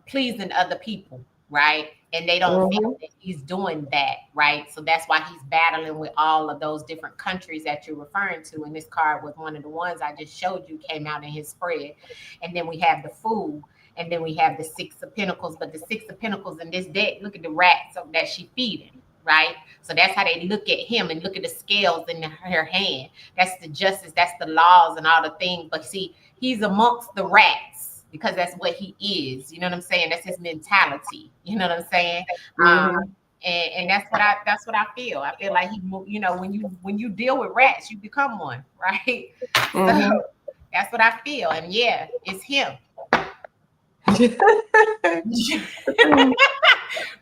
pleasing other people. Right. And they don't feel that he's doing that. Right. So that's why he's battling with all of those different countries that you're referring to. And this card was one of the ones I just showed you came out in his spread. And then we have the Fool. And then we have the 6 of Pentacles. But the 6 of Pentacles in this deck, look at the rats that she feeding. Right. So that's how they look at him and look at the scales in her hand. That's the justice. That's the laws and all the things. But see, he's amongst the rats. Because that's what he is, you know what I'm saying? That's his mentality, you know what I'm saying? And that's what I feel. I feel like he, when you deal with rats, you become one, right? So that's what I feel, and yeah, it's him.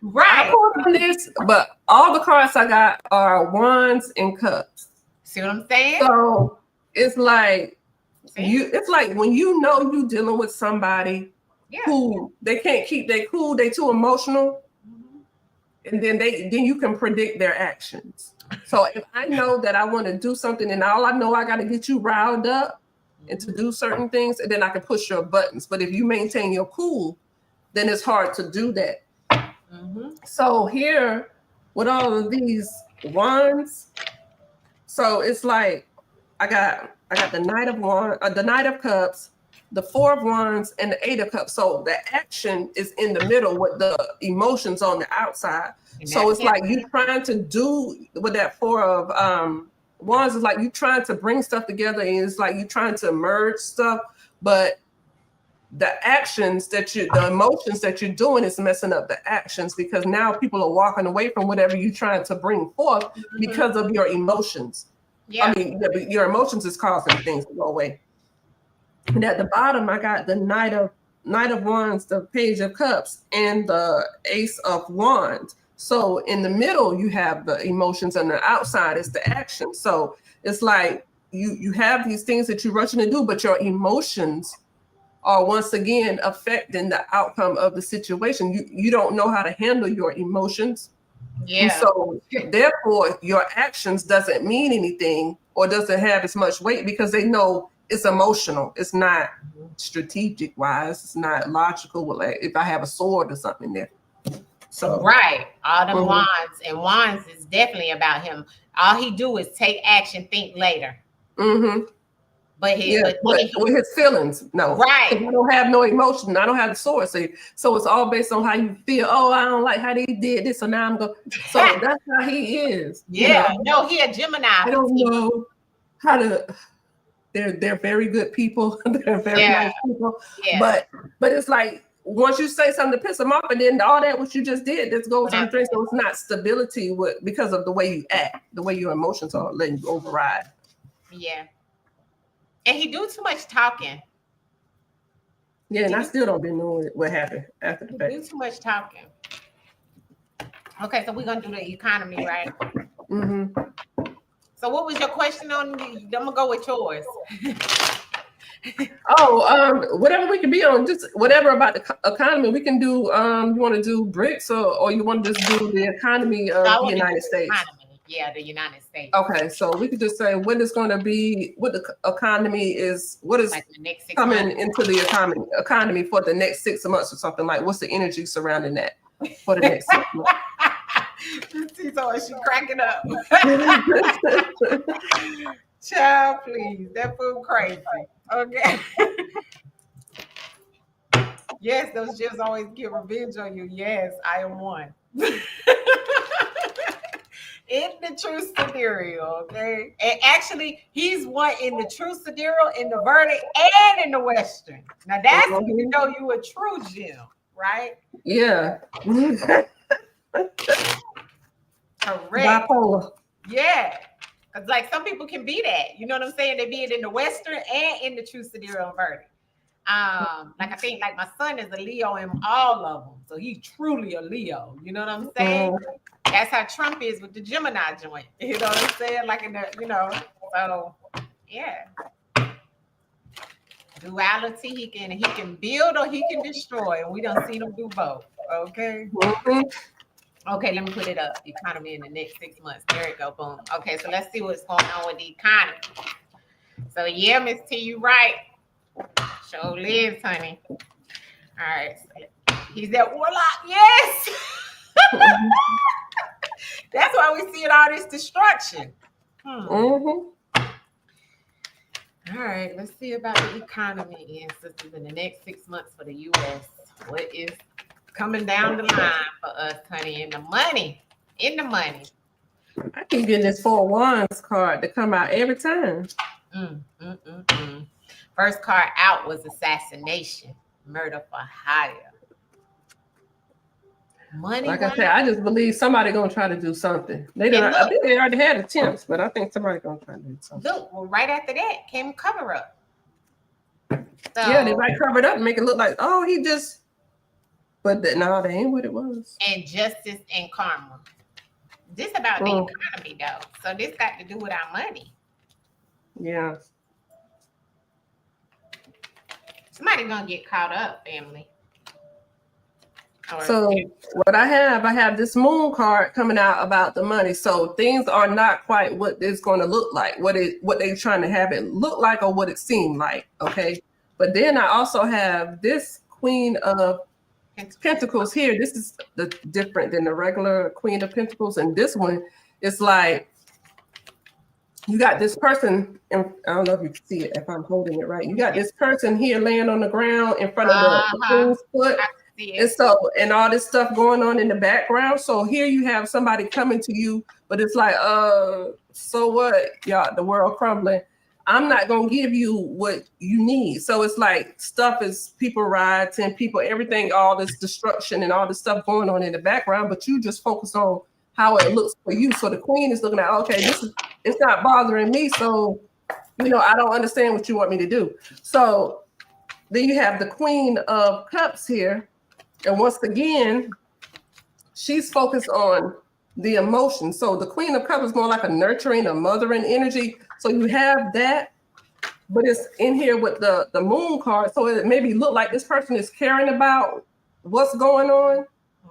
Right. I pulled this, but all the cards I got are Wands and Cups. See what I'm saying? So it's like. It's like when you know you're dealing with somebody who they can't keep their cool, they too emotional, and then you can predict their actions. So if I know that I want to do something, and all I know I got to get you riled up and to do certain things, and then I can push your buttons. But if you maintain your cool, then it's hard to do that. So here with all of these wands, so it's like I got the Knight of Wands, the Knight of Cups, the Four of Wands, and the Eight of Cups. So the action is in the middle with the emotions on the outside. So it's like you trying to do with that Four of Wands is like you trying to bring stuff together, and it's like you trying to merge stuff, but the actions the emotions that you're doing is messing up the actions, because now people are walking away from whatever you're trying to bring forth because of your emotions. Yeah. I mean, your emotions is causing things to go away. And at the bottom, I got the Knight of Wands, the Page of Cups, and the Ace of Wands. So in the middle, you have the emotions, and the outside is the action. So it's like you have these things that you're rushing to do, but your emotions are once again affecting the outcome of the situation. You don't know how to handle your emotions. Yeah. And so therefore your actions doesn't mean anything or doesn't have as much weight, because they know it's emotional. It's not strategic wise. It's not logical. Like if I have a sword or something there. So right. All the wands, and wands is definitely about him. All he do is take action, think later. Mm-hmm. But with his feelings, no. Right. I don't have no emotion. I don't have the sword. So it's all based on how you feel. Oh, I don't like how they did this, so now I'm going. So that's how he is. Yeah. You know? No, he a Gemini. I don't know how to. They're very good people. They're very nice people. Yeah. But it's like once you say something to piss them off, and then all that what you just did, this goes on the drain. So it's not stability because of the way you act, the way your emotions are letting you override. Yeah. And he do too much talking. Yeah, and I still don't been knowing what happened after the fact. Do too much talking. Okay, so we're gonna do the economy, right? Mm-hmm. So what was your question on? I'm gonna go with yours. Whatever we can be on, just whatever about the economy. We can do. You want to do BRICS or you want to just do the economy of the United States? Economy. Yeah, the United States. Okay, so we could just say what is going to be, what the economy is, what is like coming into the economy for the next 6 months or something. Like, what's the energy surrounding that for the next 6 months? So is she cracking up? Child, please, that food crazy. Okay. Yes, those gifs always get revenge on you. Yes, I am one. In the true sidereal, okay? And actually, he's one in the true sidereal, in the verdict, and in the western. Now, that's when you know you a true gem, right? Yeah. Correct. Bipolar. Yeah. Because, like, some people can be that. You know what I'm saying? They be it in the western and in the true sidereal and verdict. Like, I think, like, my son is a Leo in all of them. So, he's truly a Leo. You know what I'm saying? That's how Trump is with the Gemini joint. You know what I'm saying? Like in the, so yeah. Duality, he can build or he can destroy. And we don't see them do both. Okay. Mm-hmm. Okay, let me put it up. Economy in the next 6 months. There you go. Boom. Okay, so let's see what's going on with the economy. So yeah, Miss T, you right. Show Liz, honey. All right. So he's at Warlock. Yes. That's why we see all this destruction. Mm-hmm. All right, let's see about the economy and sisters in the next 6 months for the U.S. What is coming down the line for us, honey? In the money. I keep getting this Four Wands card to come out every time. First card out was assassination, murder for hire. Money. Like I said, I just believe somebody gonna try to do something. I think they already had attempts, but I think somebody gonna try to do something. Look, well, right after that came cover up. So, yeah, they might cover it up and make it look like, oh, he just. But no, that ain't what it was. And justice and karma. This about the economy, though. So this got to do with our money. Yeah. Somebody gonna get caught up, family. So what I have this moon card coming out about the money. So things are not quite what it's going to look like, what they're trying to have it look like or what it seemed like. Okay. But then I also have this Queen of Pentacles here. This is different than the regular Queen of Pentacles. And this one is like you got this person, and I don't know if you can see it if I'm holding it right. You got this person here laying on the ground in front of the queen's foot. And so, and all this stuff going on in the background. So here you have somebody coming to you, but it's like, so what? Y'all, the world crumbling. I'm not gonna give you what you need. So it's like stuff is people riots and people, everything, all this destruction and all this stuff going on in the background, but you just focus on how it looks for you. So the queen is looking at, okay, it's not bothering me. So, I don't understand what you want me to do. So then you have the Queen of Cups here. And once again, she's focused on the emotion. So the Queen of Cups is more like a nurturing, a mothering energy. So you have that, but it's in here with the moon card. So it maybe look like this person is caring about what's going on,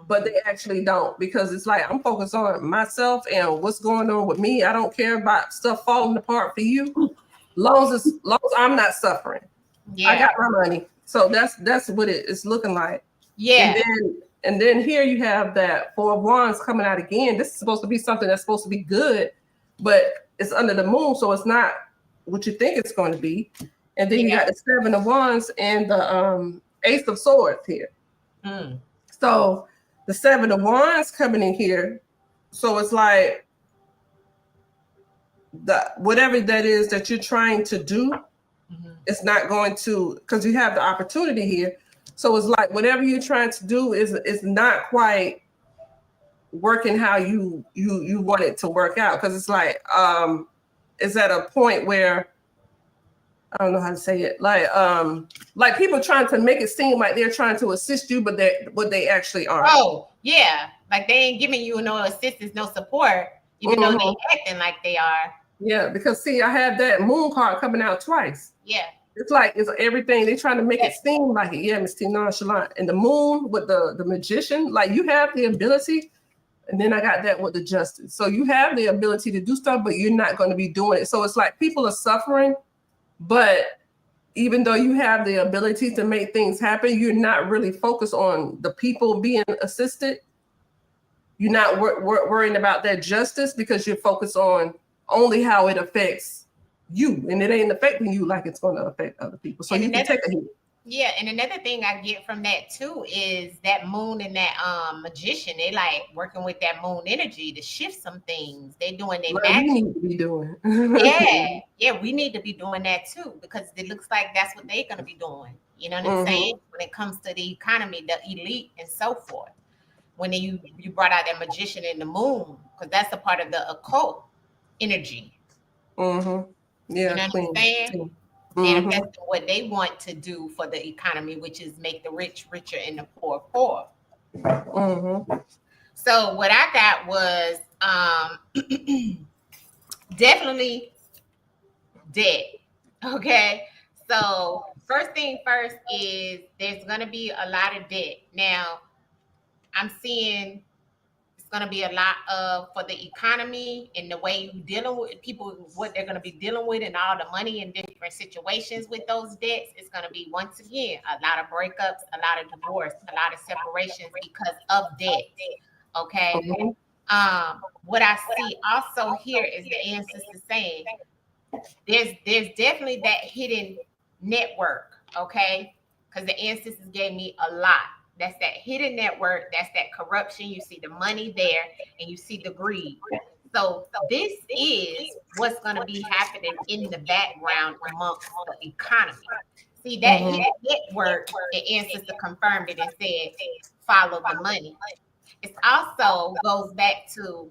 but they actually don't, because it's like, I'm focused on myself and what's going on with me. I don't care about stuff falling apart for you. Long as I'm not suffering. Yeah. I got my money. So that's what it is looking like. Yeah. And then here you have that Four of Wands coming out again. This is supposed to be something that's supposed to be good, but it's under the moon, so it's not what you think it's going to be. And then you got the Seven of Wands and the Ace of Swords here. So the Seven of Wands coming in here. So it's like whatever that is that you're trying to do, it's not going to, because you have the opportunity here. So it's like whatever you're trying to do is not quite working how you want it to work out. Because it's like it's at a point where I don't know how to say it. Like people trying to make it seem like they're trying to assist you, but they actually aren't. Oh yeah, like they ain't giving you no assistance, no support, even though they acting like they are. Yeah, because see, I had that moon card coming out twice. Yeah. It's like it's everything. They're trying to make it seem like it. Yeah, Miss T nonchalant. And the moon with the magician, like you have the ability. And then I got that with the justice. So you have the ability to do stuff, but you're not going to be doing it. So it's like people are suffering, but even though you have the ability to make things happen, you're not really focused on the people being assisted. You're not worrying about that justice because you're focused on only how it affects you, and it ain't affecting you like it's going to affect other people. So you can take a hit. Yeah, and another thing I get from that too is that moon and that magician. They like working with that moon energy to shift some things. They doing their magic. We need to be doing. yeah, we need to be doing that too, because it looks like that's what they're going to be doing. You know what I'm saying? When it comes to the economy, the elite, and so forth. When you brought out that magician and the moon, because that's a part of the occult energy. Yeah, you know what I'm saying? Manifesting what they want to do for the economy, which is make the rich richer and the poor poor. So what I got was definitely debt. Okay. So first thing first is there's going to be a lot of debt. Now, I'm seeing going to be a lot of for the economy and the way you dealing with people, what they're going to be dealing with, and all the money in different situations with those debts. It's going to be, once again, a lot of breakups, a lot of divorce, a lot of separations because of debt. Okay. What I see also here is the ancestors saying there's definitely that hidden network. Okay, because the ancestors gave me a lot. That's that hidden network. That's that corruption. You see the money there, and you see the greed. So this is what's going to be happening in the background amongst the economy. See that hidden network, the ancestor confirmed it and said, follow the money. It also goes back to,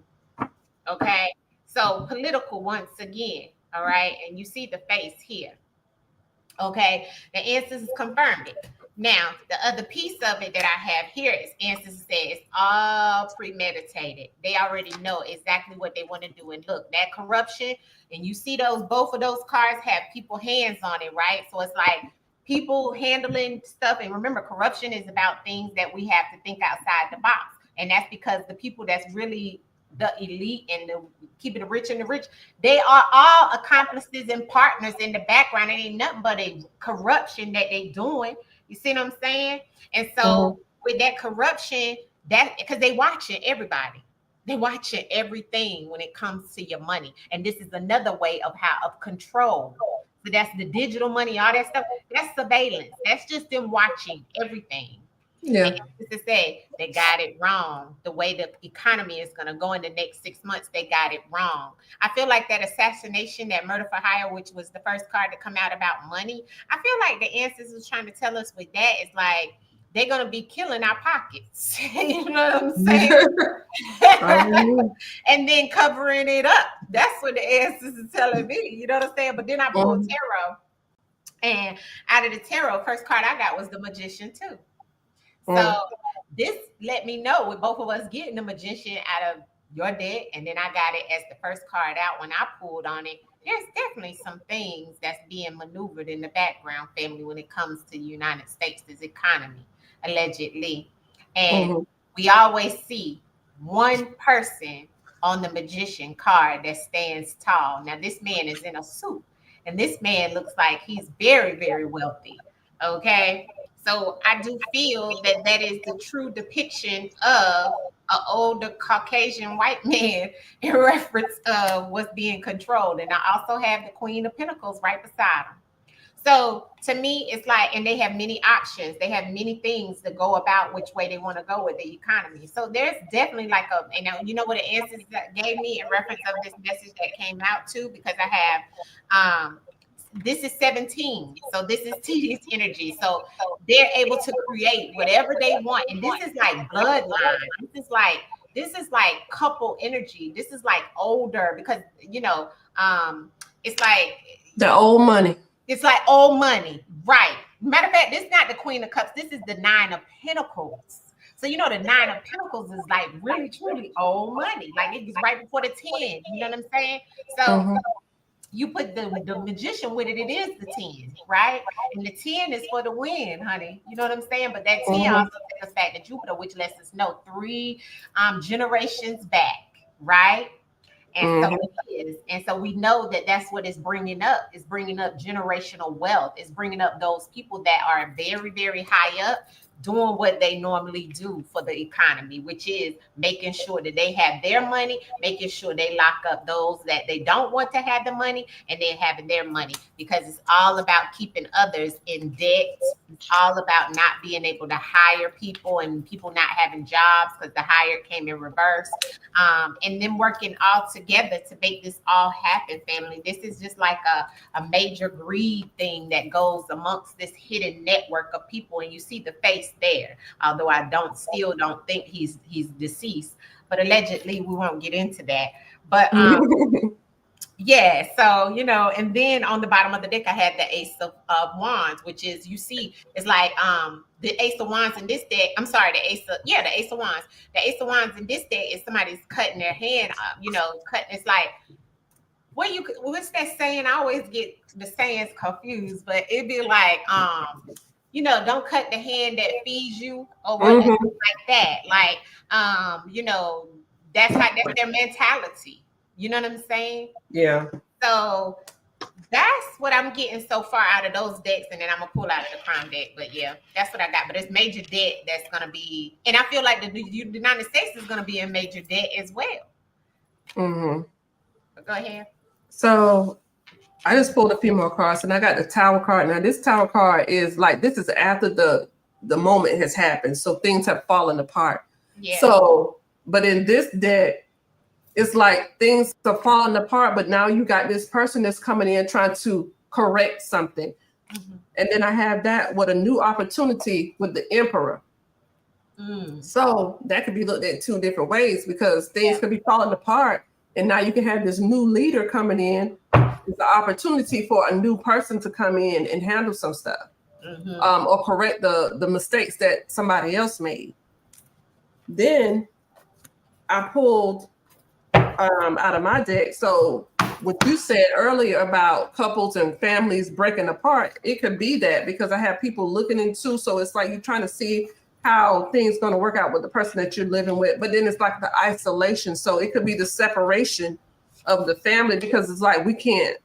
okay, so political once again, all right, and you see the face here. Okay, the ancestors confirmed it. Now, the other piece of it that I have here is ancestors say it's all premeditated. They already know exactly what they want to do. And look, that corruption, and you see both of those cards have people hands on it, right? So it's like people handling stuff. And remember, corruption is about things that we have to think outside the box. And that's because the people that's really the elite and the keeping the rich and the rich, they are all accomplices and partners in the background. It ain't nothing but a corruption that they doing. You see what I'm saying? And so with that corruption, that because they watching everybody. They're watching everything when it comes to your money. And this is another way of control. So that's the digital money, all that stuff. That's surveillance. That's just them watching everything. Yeah. And to say they got it wrong. The way the economy is going to go in the next 6 months, they got it wrong. I feel like that assassination, that murder for hire, which was the first card to come out about money, I feel like the answers was trying to tell us with that is like, they're going to be killing our pockets. You know what I'm saying? And then covering it up. That's what the answers is telling me. You know what I'm saying? But then I pulled tarot. And out of the tarot, first card I got was the Magician too. So this let me know with both of us getting the Magician out of your deck. And then I got it as the first card out when I pulled on it. There's definitely some things that's being maneuvered in the background, family, when it comes to the United States' economy, allegedly. And we always see one person on the Magician card that stands tall. Now, this man is in a suit, and this man looks like he's very, very wealthy. Okay. So I do feel that that is the true depiction of an older Caucasian white man in reference of what's being controlled. And I also have the Queen of Pentacles right beside him. So to me, it's like, and they have many options. They have many things to go about which way they want to go with the economy. So there's definitely like you know what the answers that gave me in reference of this message that came out too, because I have, this is 17. So this is tedious energy. So they're able to create whatever they want. And this is like bloodline. This is like couple energy. This is like older because, you know, it's like the old money. It's like old money. Right. Matter of fact, this is not the Queen of Cups. This is the Nine of Pentacles. So, you know, the Nine of Pentacles is like really, truly old money. Like it was right before the 10. You know what I'm saying? So you put the Magician with it, it is the 10, right? And the 10 is for the win, honey. You know what I'm saying? But that 10 also takes us back to Jupiter, which lets us know 3 generations back, right? And so it is. And so we know that that's what it's bringing up. It's bringing up generational wealth. It's bringing up those people that are very, very high up, doing what they normally do for the economy, which is making sure that they have their money, making sure they lock up those that they don't want to have the money, and then having their money, because it's all about keeping others in debt. It's all about not being able to hire people and people not having jobs because the hire came in reverse. And then working all together to make this all happen, family. This is just like a major greed thing that goes amongst this hidden network of people, and you see the face there, although I still don't think he's deceased, but allegedly we won't get into that. But yeah, so you know, and then on the bottom of the deck I had the Ace of Wands, which is, you see, it's like the Ace of Wands in this deck. I'm sorry, the Ace of Wands. The Ace of Wands in this deck is somebody's cutting their hand up, you know, cutting. It's like, what's that saying? I always get the sayings confused, but it'd be like, you know, don't cut the hand that feeds you, or what like that. Like, you know, that's their mentality. You know what I'm saying? Yeah. So that's what I'm getting so far out of those decks, and then I'm gonna pull out the Crown deck. But yeah, that's what I got. But it's major debt that's gonna be, and I feel like the United States is gonna be in major debt as well. But go ahead. So I just pulled a few more cards, and I got the Tower card. Now, this Tower card is like, this is after the moment has happened, so things have fallen apart. Yeah. So, but in this deck, it's like things are falling apart, but now you got this person that's coming in trying to correct something. And then I have that with a new opportunity with the Emperor. So that could be looked at 2 different ways, because things could be falling apart, and now you can have this new leader coming in. It's an opportunity for a new person to come in and handle some stuff, or correct the mistakes that somebody else made. Then I pulled out of my deck. So what you said earlier about couples and families breaking apart, it could be that, because I have people looking into, so it's like you're trying to see how things going to work out with the person that you're living with, but then it's like the isolation. So it could be the separation of the family, because it's like, we can't,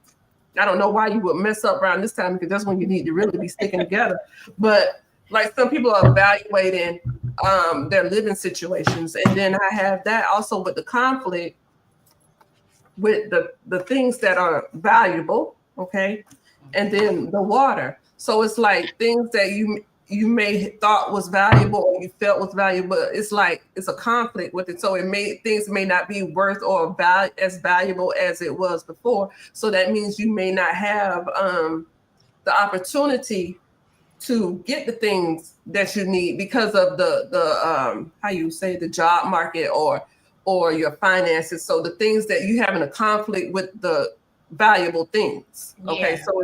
I don't know why you would mess up around this time, because that's when you need to really be sticking together. But like, some people are evaluating their living situations. And then I have that also with the conflict with the things that are valuable, okay, and then the water. So it's like things that you may thought was valuable or you felt was valuable. It's like it's a conflict with it. So things may not be worth or as valuable as it was before. So that means you may not have the opportunity to get the things that you need because of the how you say the job market or your finances. So the things that you have in a conflict with the valuable things. Okay. Yeah. So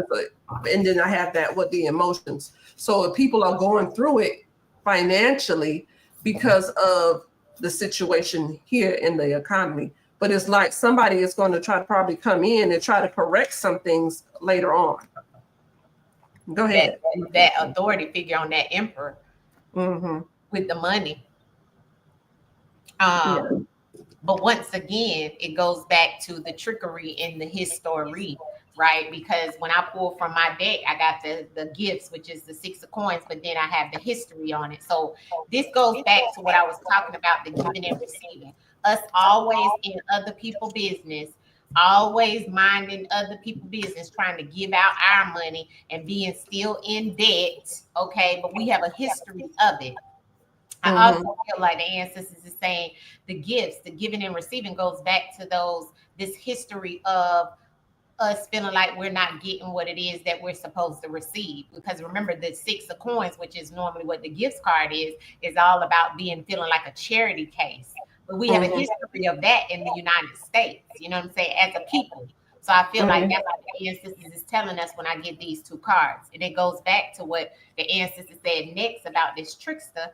and then I have that with the emotions. So if people are going through it financially because of the situation here in the economy, but it's like somebody is going to try to probably come in and try to correct some things later on. Go ahead. That authority figure on that emperor with the money. Yeah. But once again, it goes back to the trickery in the history, right? Because when I pull from my deck, I got the gifts, which is the 6 of coins, but then I have the history on it. So this goes back to what I was talking about, the giving and receiving. Us always in other people's business, always minding other people's business, trying to give out our money and being still in debt, okay? But we have a history of it. I also feel like the ancestors is saying the gifts, the giving and receiving goes back to this history of us feeling like we're not getting what it is that we're supposed to receive. Because remember, the 6 of coins, which is normally what the gifts card is all about feeling like a charity case. But we have a history of that in the United States, you know what I'm saying, as a people. So I feel like that's what the ancestors is telling us when I get these 2 cards. And it goes back to what the ancestors said next about this trickster,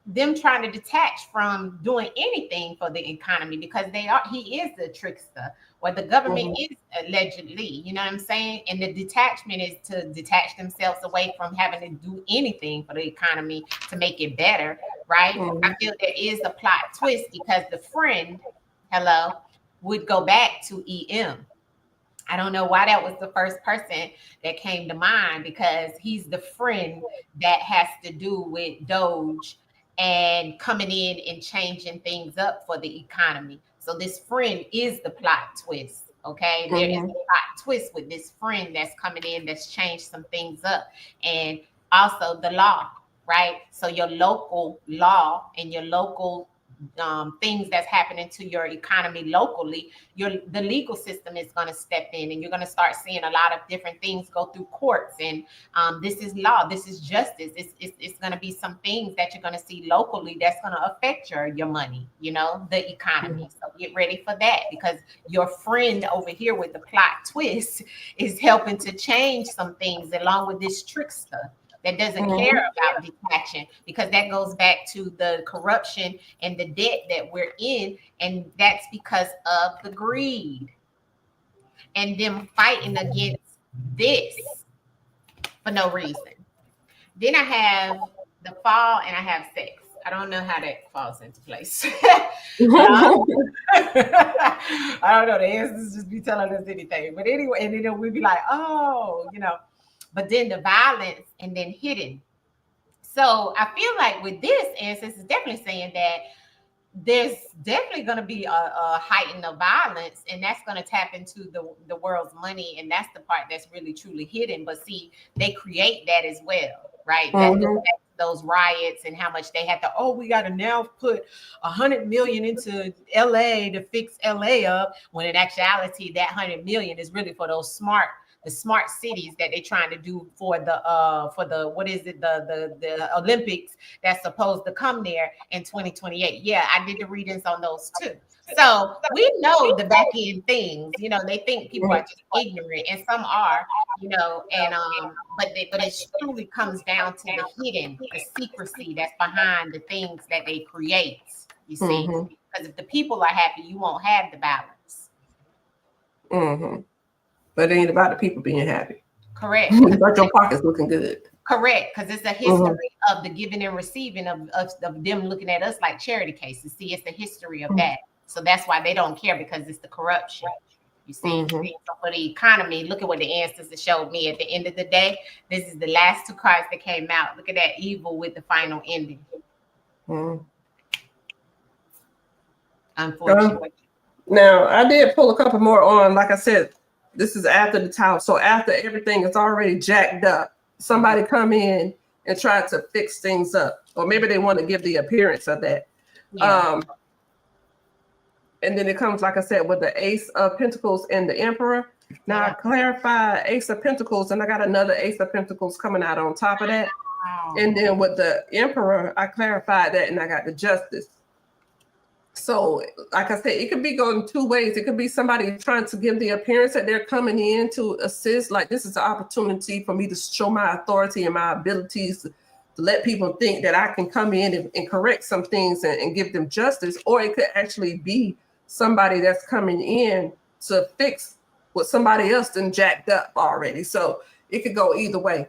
them trying to detach from doing anything for the economy because he is the trickster, or the government is allegedly, you know what I'm saying? And the detachment is to detach themselves away from having to do anything for the economy to make it better, right? I feel there is a plot twist because the friend, would go back to EM. I don't know why that was the first person that came to mind, because he's the friend that has to do with Doge and coming in and changing things up for the economy. So this friend is the plot twist. Okay. There is a plot twist with this friend that's coming in, that's changed some things up. And also the law, right? So your local law and your local things that's happening to your economy locally, the legal system is going to step in, and you're going to start seeing a lot of different things go through courts. And this is law, this is justice. It's going to be some things that you're going to see locally that's going to affect your money, the economy. So get ready for that, because your friend over here with the plot twist is helping to change some things along with this trickster that doesn't care about detaching, because that goes back to the corruption and the debt that we're in. And that's because of the greed and them fighting against this for no reason. Then I have the fall and I have sex. I don't know how that falls into place. I don't know. The answers just be telling us anything. But anyway, and then we'd be like, oh, but then the violence and then hidden. So I feel like with this, ancestors is definitely saying that there's definitely going to be a heightened of violence, and that's going to tap into the world's money, and that's the part that's really truly hidden. But see, they create that as well, right? That goes back to those riots and how much they had to. We got to now put $100 million into LA to fix LA up, when in actuality that $100 million is really for those smart cities that they're trying to do for the what is it, the Olympics that's supposed to come there in 2028. Yeah, I did the readings on those too. So we know the back end things. They think people are just ignorant, and some are, and but it truly comes down to the hidden, the secrecy that's behind the things that they create. You see, because if the people are happy, you won't have the balance. But it ain't about the people being happy. Correct. But your pocket's looking good. Correct. Because it's a history of the giving and receiving of them looking at us like charity cases. See, it's the history of that. So that's why they don't care, because it's the corruption. You see, so for the economy, look at what the ancestors showed me. At the end of the day, this is the last 2 cards that came out. Look at that evil with the final ending. Mm. Unfortunately. Now, I did pull a couple more on. Like I said, this is after the time. So after everything is already jacked up, somebody come in and try to fix things up. Or maybe they want to give the appearance of that. Yeah. And then it comes, like I said, with the Ace of Pentacles and the Emperor. Now, I clarified Ace of Pentacles, and I got another Ace of Pentacles coming out on top of that. Wow. And then with the Emperor, I clarified that, and I got the Justice. So, like I said, it could be going two ways. It could be somebody trying to give the appearance that they're coming in to assist. Like, this is an opportunity for me to show my authority and my abilities to let people think that I can come in and correct some things and give them justice. Or it could actually be somebody that's coming in to fix what somebody else done jacked up already. So it could go either way.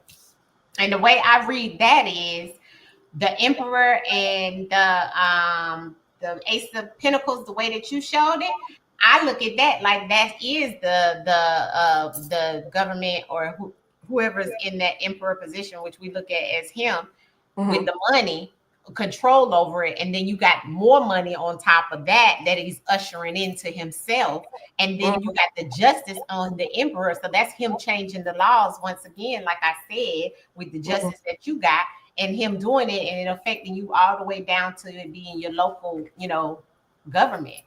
And the way I read that is the Emperor and the Ace of Pentacles, the way that you showed it, I look at that like that is the government or whoever's in that Emperor position, which we look at as him with the money, control over it, and then you got more money on top of that he's ushering into himself, and then you got the justice on the Emperor. So that's him changing the laws once again, like I said, with the justice that you got. And him doing it and it affecting you all the way down to it being your local, government.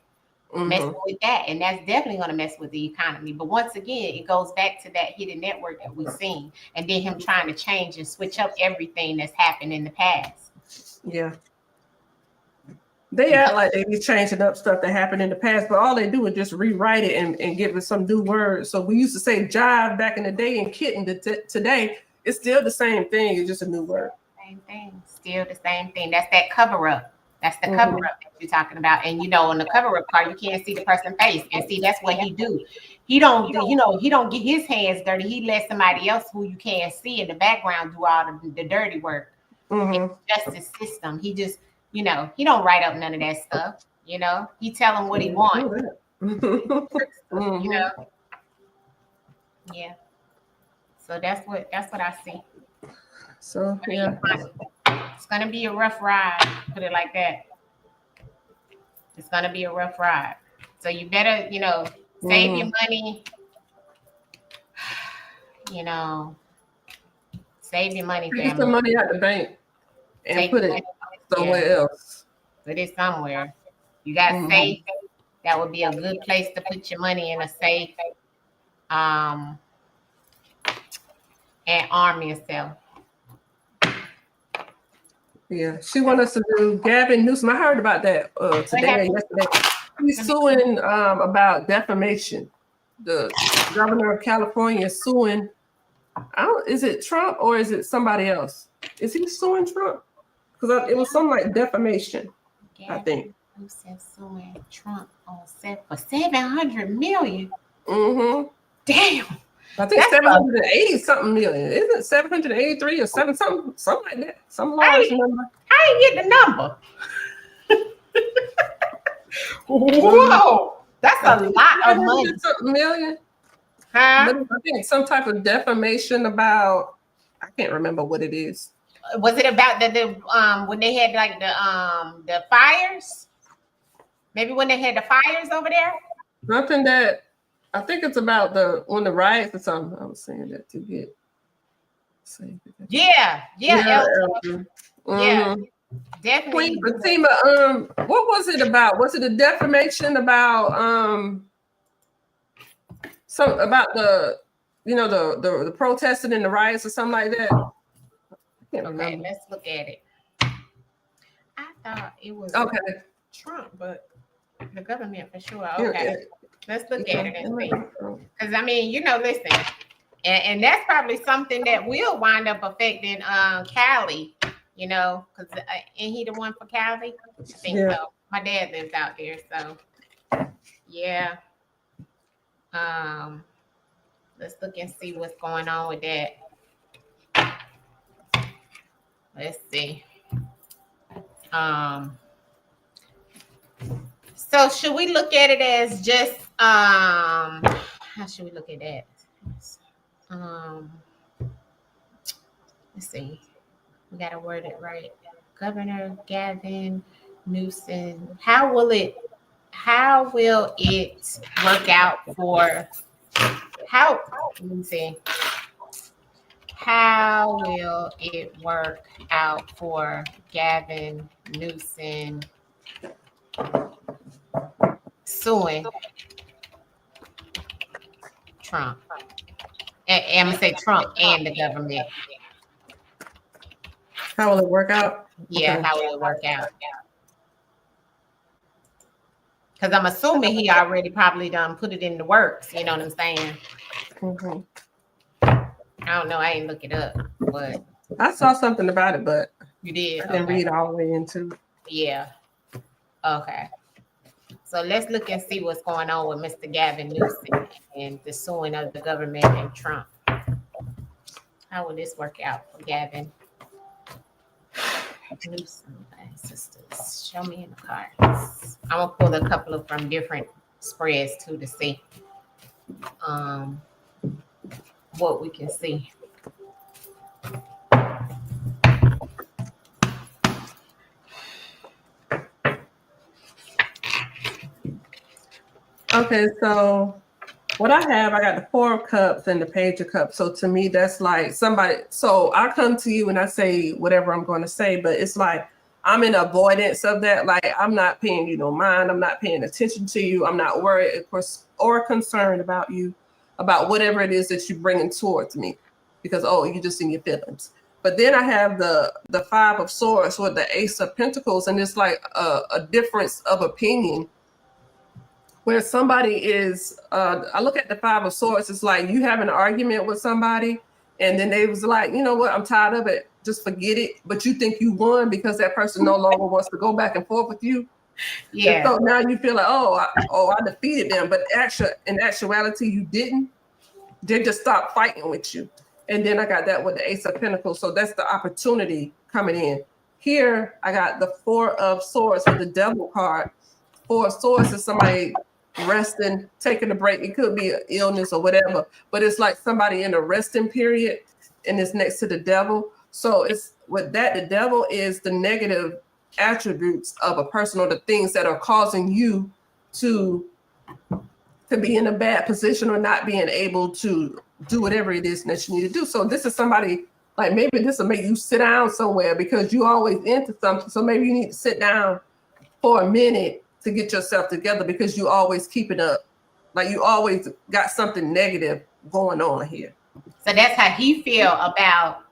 Messing with that. And that's definitely going to mess with the economy. But once again, it goes back to that hidden network that we've seen. And then him trying to change and switch up everything that's happened in the past. Yeah. They act like they be changing up stuff that happened in the past, but all they do is just rewrite it and give it some new words. So we used to say jive back in the day and kitten today. It's still the same thing. It's just a new word. Same thing. Still the same thing. That's that cover up. That's the cover up that you're talking about. And on the cover up part, you can't see the person's face. And see, that's what he do. He don't do, he don't get his hands dirty. He lets somebody else who you can't see in the background do all the dirty work. In the justice system. He just, he don't write up none of that stuff. He tell him what he wants. Yeah. So that's what I see. So yeah, it's gonna be a rough ride. Put it like that. It's gonna be a rough ride. So you better, save your money. Save your money. Get the money out the bank and put it somewhere else. Put it somewhere. You got safe. That would be a good place to put your money, in a safe. And arm yourself. Yeah, she wants us to do Gavin Newsom. I heard about that today or yesterday. He's suing about defamation. The governor of California is suing. Is it Trump or is it somebody else? Is he suing Trump? Because it was something like defamation, I think. Newsom suing Trump for $700 million. Damn. I think 780 something million. Isn't it 783 or something like that? Some large number. I didn't get the number. Whoa, that's a lot of money. Something million. Huh? I think some type of defamation about. I can't remember what it is. Was it about the when they had like the fires? Maybe when they had the fires over there. Nothing that. I think it's about the riots or something. I was saying that to get. Yeah, definitely. Queen Fatima, what was it about? Was it a defamation about about the the protesting and the riots or something like that? I can't remember. Okay, let's look at it. I thought it was Trump, but the government for sure. Okay. Let's look at it and see. Because listen, and that's probably something that will wind up affecting Cali, because ain't he the one for Cali? I think so. My dad lives out there, so yeah. Let's look and see what's going on with that. Let's see. So should we look at it as just how should we look at that? Let's see. We gotta word it right. Governor Gavin Newsom. How will it work out for how let me see. How will it work out for Gavin Newsom suing Trump? And I'm gonna say Trump and the government. How will it work out? Yeah, Okay. how will it work out? Because I'm assuming he already probably done put it in the works. You know what I'm saying? Mm-hmm. I don't know. I ain't look it up, but I saw something about it, but you did. I didn't read all the way into. Yeah. Okay. So let's look and see what's going on with Mr. Gavin Newsom and the suing of the government and Trump. How will this work out for Gavin Newsom? Sisters, show me in the cards. I'm gonna pull a couple of from different spreads too to see what we can see. Okay, so what I got the 4 of Cups and the Page of Cups. So to me, that's like somebody. So I come to you and I say whatever I'm going to say, but it's like I'm in avoidance of that. Like I'm not paying you no mind. I'm not paying attention to you. I'm not worried, of course, or concerned about you, about whatever it is that you're bringing towards me, because you're just in your feelings. But then I have the 5 of Swords with the Ace of Pentacles, and it's like a difference of opinion. Where somebody is, I look at the 5 of Swords, it's like you have an argument with somebody, and then they was like, you know what, I'm tired of it, just forget it. But you think you won because that person no longer wants to go back and forth with you. Yeah. And so now you feel like, I defeated them, but in actuality, you didn't. They just stopped fighting with you. And then I got that with the Ace of Pentacles, so that's the opportunity coming in. Here, I got the 4 of Swords with the Devil card. 4 of Swords is somebody resting, taking a break. It could be an illness or whatever, but it's like somebody in a resting period, and it's next to the Devil. So it's with that, the Devil is the negative attributes of a person or the things that are causing you to be in a bad position or not being able to do whatever it is that you need to do. So this is somebody, like maybe this will make you sit down somewhere because you always into something. So maybe you need to sit down for a minute to get yourself together because you always keep it up. Like you always got something negative going on here. So that's how he feel about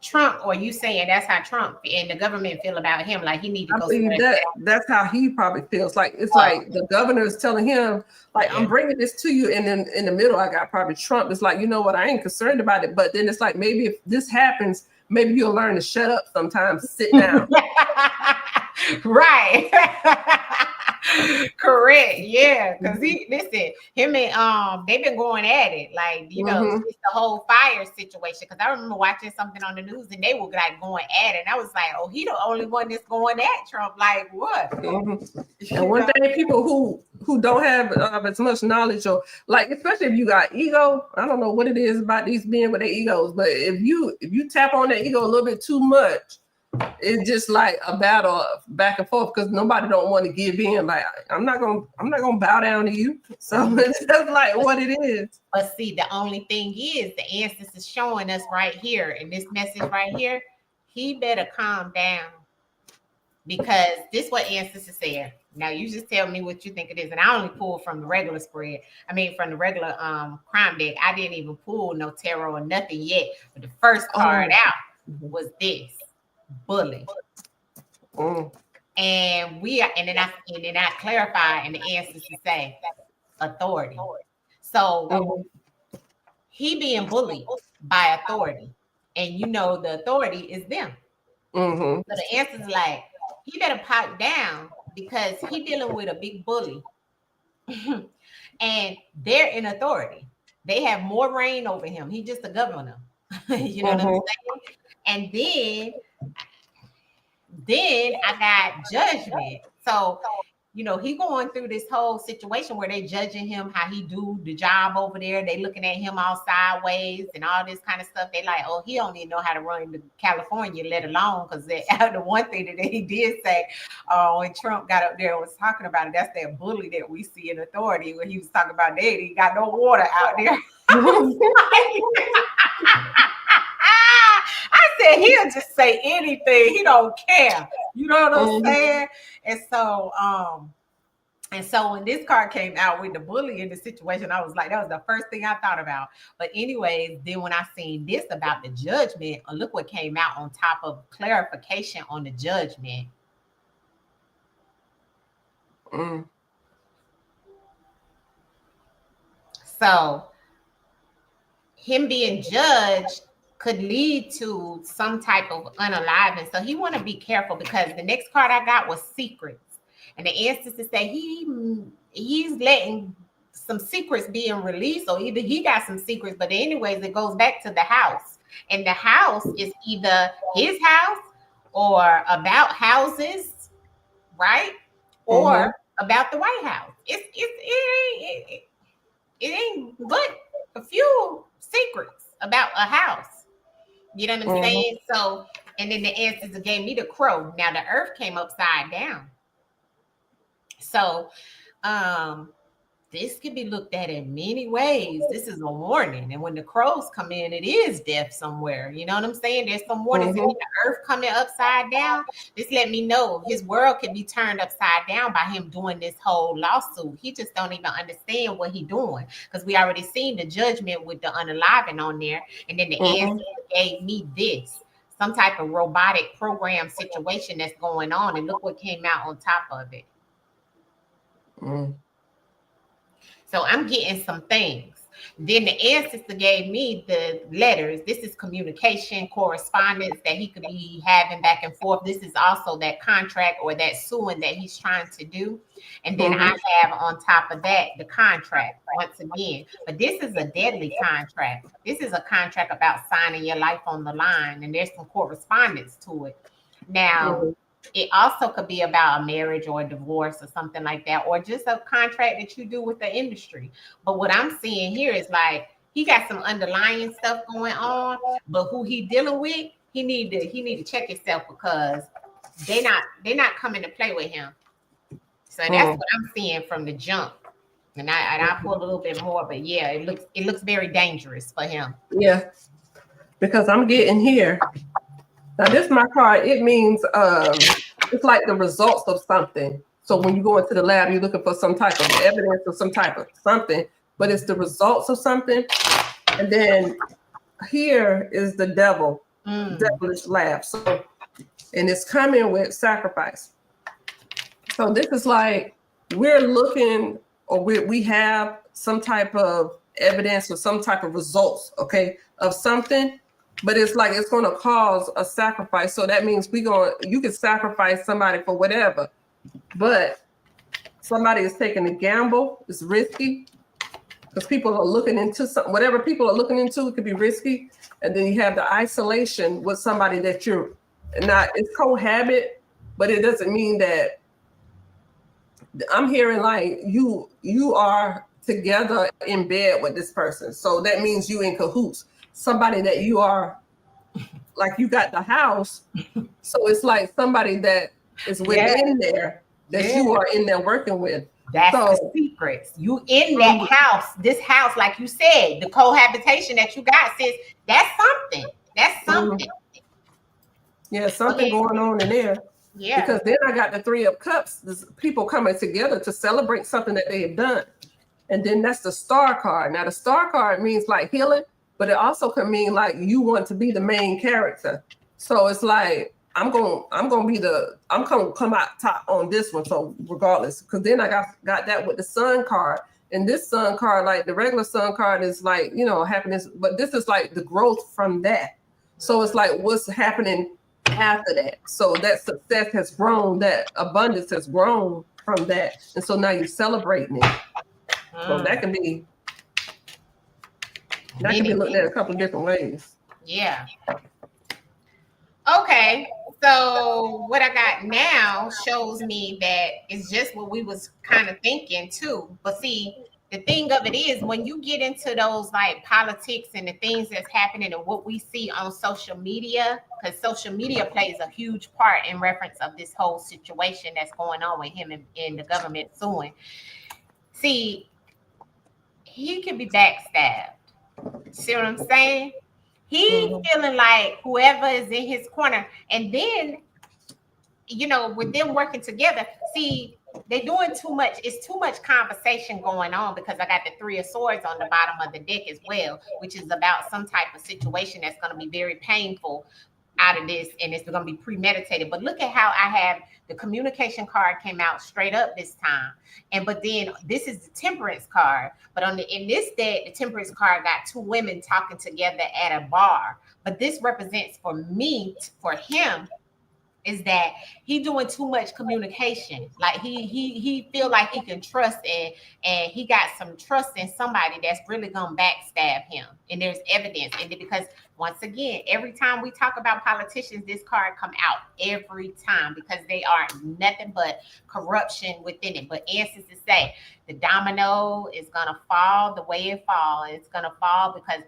Trump, or you saying that's how Trump and the government feel about him? Like he need to go. That's how he probably feels. Like it's like the governor is telling him, like, I'm bringing this to you, and then in the middle, I got probably Trump. It's like, you know what, I ain't concerned about it. But then it's like, maybe if this happens, maybe you'll learn to shut up sometimes, sit down. Right. Correct. Yeah. Because him and they've been going at it. Like, you know, it's the whole fire situation. Because I remember watching something on the news and they were like going at it. And I was like, oh, he the only one that's going at Trump. Like, what? And one thing, people who don't have as much knowledge, or like, especially if you got ego, I don't know what it is about these men with their egos, but if you tap on their ego a little bit too much, it's just like a battle back and forth because nobody don't want to give in. Like, I'm not gonna bow down to you. So it's just like what it is. But see, the only thing is the ancestors is showing us right here in this message right here. He better calm down, because this is what ancestors said. Now you just tell me what you think it is, and I only pulled from the regular spread. I mean, from the regular crime deck. I didn't even pull no tarot or nothing yet. But the first card out was this. Bully. And then I clarify, and the ancestors say authority. So he being bullied by authority, and you know the authority is them. So the ancestors like, he better pipe down because he dealing with a big bully, and they're in authority. They have more reign over him. He's just a governor. You know what I'm saying? And then I got judgment. So you know, he going through this whole situation where they judging him how he do the job over there. They looking at him all sideways and all this kind of stuff. They like, oh, he don't even know how to run to California, let alone, because the one thing that he did say when Trump got up there and was talking about it, that's that bully that we see in authority, when he was talking about they ain't got no water out there. I said he'll just say anything. He don't care. You know what I'm saying? And so when this card came out with the bully in the situation, I was like, that was the first thing I thought about. But anyways, then when I seen this about the judgment, look what came out on top of clarification on the judgment. So him being judged could lead to some type of unaliving. So he want to be careful, because the next card I got was secrets. And the ancestors say he's letting some secrets being released, or either he got some secrets, but anyways, it goes back to the house. And the house is either his house or about houses, right? Or about the White House. It ain't but a few secrets about a house. You know what I'm saying? So, and then the ancestors gave me the crow. Now the earth came upside down. So this can be looked at in many ways. This is a warning. And when the crows come in, it is death somewhere. You know what I'm saying? There's some warnings. The earth coming upside down. This let me know his world can be turned upside down by him doing this whole lawsuit. He just don't even understand what he's doing, because we already seen the judgment with the unaliving on there. And then the ancestor gave me this, some type of robotic program situation that's going on. And look what came out on top of it. So I'm getting some things. Then the ancestor gave me the letters. This is communication, correspondence that he could be having back and forth. This is also that contract or that suing that he's trying to do. And then I have on top of that the contract once again. But this is a deadly contract. This is a contract about signing your life on the line, and there's some correspondence to it. Now, it also could be about a marriage or a divorce or something like that, or just a contract that you do with the industry. But what I'm seeing here is like he got some underlying stuff going on, but who he dealing with, he need to check himself, because they're not coming to play with him. So that's what I'm seeing from the jump. And I pull a little bit more, but yeah, it looks very dangerous for him. Yeah, because I'm getting here. Now, this is my card. It means it's like the results of something. So when you go into the lab, you're looking for some type of evidence or some type of something, but it's the results of something. And then here is the devilish lab. So, and it's coming with sacrifice. So this is like we're looking, or we have some type of evidence or some type of results, okay, of something. But it's like it's going to cause a sacrifice. So that means you can sacrifice somebody for whatever. But somebody is taking a gamble. It's risky, because people are looking into something. Whatever people are looking into, it could be risky. And then you have the isolation with somebody that you're not. It's cohabit, but it doesn't mean that. I'm hearing like you are together in bed with this person. So that means you in cahoots. Somebody that you are, like you got the house, so it's like somebody that is within there that you are in there working with. That's the secrets. You in that house, this house, like you said, the cohabitation that you got, sis, that's something. That's something. Yeah, something going on in there. Yeah. Because then I got the 3 of Cups, this people coming together to celebrate something that they have done. And then that's the Star card. Now the Star card means like healing, but it also can mean like you want to be the main character. So it's like I'm gonna come out top on this one. So regardless, because then I got that with the Sun card, and this Sun card, like the regular Sun card, is like happiness, but this is like the growth from that. So it's like what's happening after that. So that success has grown, that abundance has grown from that, and so now you're celebrating it. So that can be. That can be looked at a couple of different ways. Yeah. Okay, so what I got now shows me that it's just what we was kind of thinking too. But see, the thing of it is when you get into those like politics and the things that's happening and what we see on social media, because social media plays a huge part in reference of this whole situation that's going on with him and the government suing. See, he could be backstabbed. See what I'm saying? He's Mhm. feeling like whoever is in his corner, and then with them working together, see, they're doing too much. It's too much conversation going on because I got the Three of Swords on the bottom of the deck as well, which is about some type of situation that's going to be very painful out of this, and it's going to be premeditated. But look at how I have the communication card came out straight up this time, and but then this is the Temperance card. But in this deck, the Temperance card got two women talking together at a bar. But this represents for me, for him, is that he doing too much communication. Like he feel like he can trust, and he got some trust in somebody that's really gonna backstab him. And there's evidence. And because once again, every time we talk about politicians, this card come out every time because they are nothing but corruption within it. But ancestors say the domino is gonna fall the way it falls. It's gonna fall because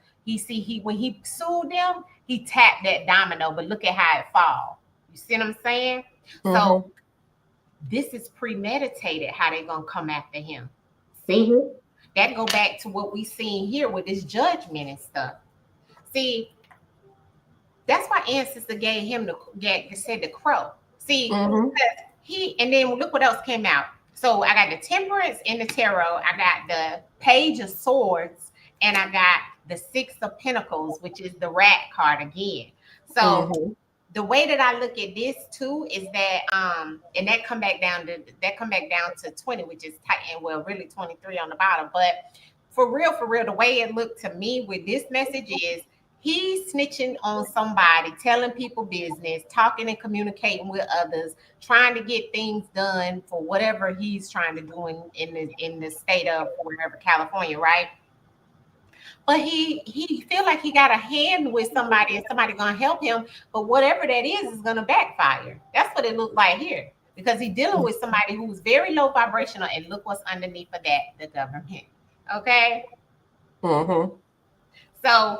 when he sued them, he tapped that domino, but look at how it falls. You see what I'm saying? Mm-hmm. So this is premeditated how they're gonna come after him. See, Mm-hmm. that go back to what we seen here with this judgment and stuff. See, that's why ancestor gave him said the crow. See, Mm-hmm. and then look what else came out. So I got the Temperance in the tarot, I got the Page of Swords, and I got the Six of Pentacles, which is the Rat card again. So Mm-hmm. the way that I look at this too is that and that come back down to 20, which is tight, and well, really 23 on the bottom. But for real, the way it looked to me with this message is he's snitching on somebody, telling people business, talking and communicating with others, trying to get things done for whatever he's trying to do in the state of wherever, California, right? But he feel like he got a hand with somebody and somebody gonna help him, but whatever that is gonna backfire. That's what it looked like here, because he's dealing with somebody who's very low vibrational, and look what's underneath of that, the government. Okay, Mm-hmm. so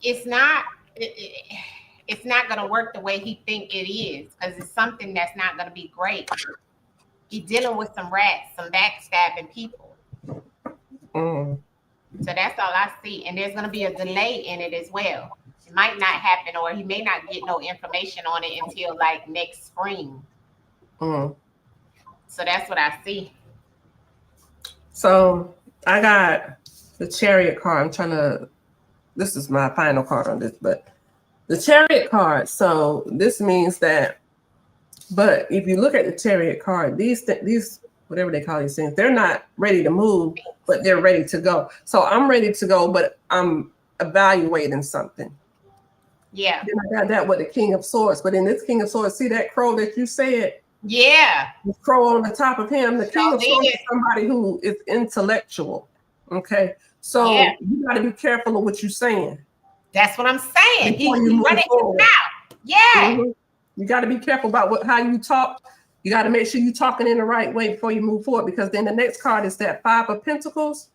it's not it's not gonna work the way he think it is, because it's something that's not gonna be great. He's dealing with some rats, some backstabbing people. Mm-hmm. So that's all I see. And there's going to be a delay in it as well. It might not happen, or he may not get no information on it until like next spring. Mm-hmm. So that's what I see. So I got the Chariot card. This is my final card on this, but the Chariot card. So this means that, but if you look at the Chariot card, these whatever they call these things, they're not ready to move, but they're ready to go. So I'm ready to go, but I'm evaluating something. Yeah. Then I got that with the King of Swords. But in this King of Swords, see that crow that you said? Yeah. The crow on the top of him. The King of Swords is somebody who is intellectual. Okay. So you got to be careful of what you're saying. That's what I'm saying. He's running his mouth. Yeah. Mm-hmm. You got to be careful about how you talk. You got to make sure you're talking in the right way before you move forward, because then the next card is that Five of Pentacles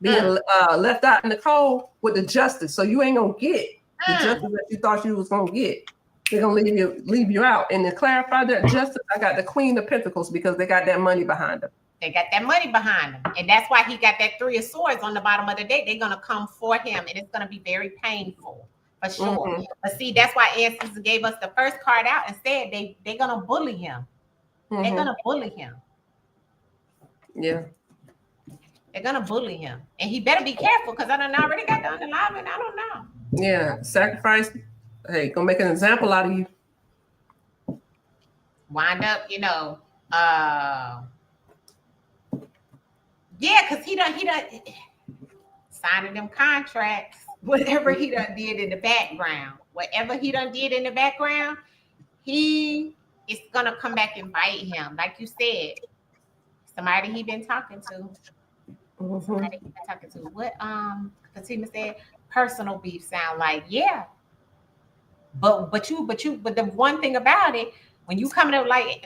being left out in the cold with the Justice. So you ain't going to get the justice that you thought you was going to get. They're going to leave you out. And to clarify that justice, I got the Queen of Pentacles, because they got that money behind them. They got that money behind them. And that's why he got that Three of Swords on the bottom of the deck. They're going to come for him, and it's going to be very painful. For sure. Mm-hmm. But see, that's why ancestors gave us the first card out and said they're going to bully him. Mm-hmm. They're going to bully him. Yeah. They're going to bully him. And he better be careful, because I done already got the underlining. I don't know. Yeah. Sacrifice. Hey, gonna make an example out of you. Wind up, yeah, because he done signing them contracts. Whatever he done did in the background, he is gonna come back and bite him. Like you said, somebody he been talking to. Mm-hmm. Somebody he been talking to. What Fatima said, personal beef sound like, yeah. But the one thing about it, when you coming up like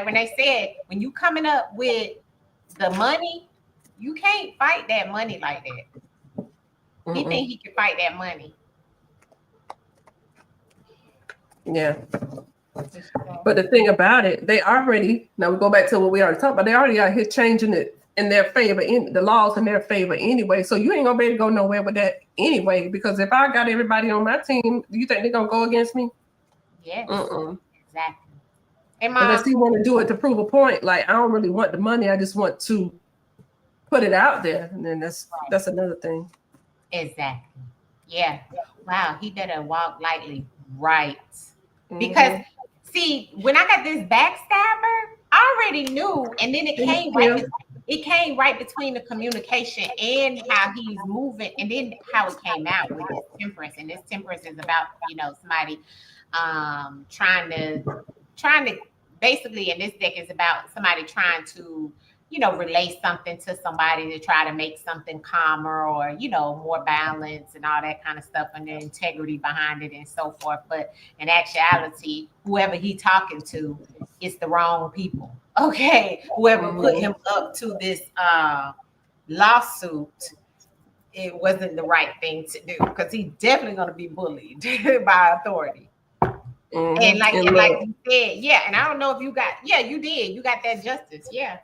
Renee said, when you coming up with the money, you can't fight that money like that. He think he can fight that money. Yeah. But the thing about it, now we go back to what we already talked about, they already out here changing it in their favor, in the laws in their favor anyway. So you ain't gonna be able to go nowhere with that anyway, because if I got everybody on my team, do you think they're gonna go against me? Yes. Exactly. Unless you want to do it to prove a point, like I don't really want the money, I just want to put it out there, and then that's another thing. Exactly. Yeah. Wow, he better walk lightly, right? Because see, when I got this backstabber, I already knew, and then it came right between the communication and how he's moving, and then how it came out with his temperance. And this temperance is about, somebody trying to basically, in this deck is about somebody trying to relate something to somebody to try to make something calmer or, more balanced and all that kind of stuff, and the integrity behind it and so forth. But in actuality, whoever he talking to, it's the wrong people. Okay. Whoever put him up to this lawsuit, it wasn't the right thing to do, because he's definitely going to be bullied by authority. And like you said, and I don't know if you got, you did. You got that justice. Yeah.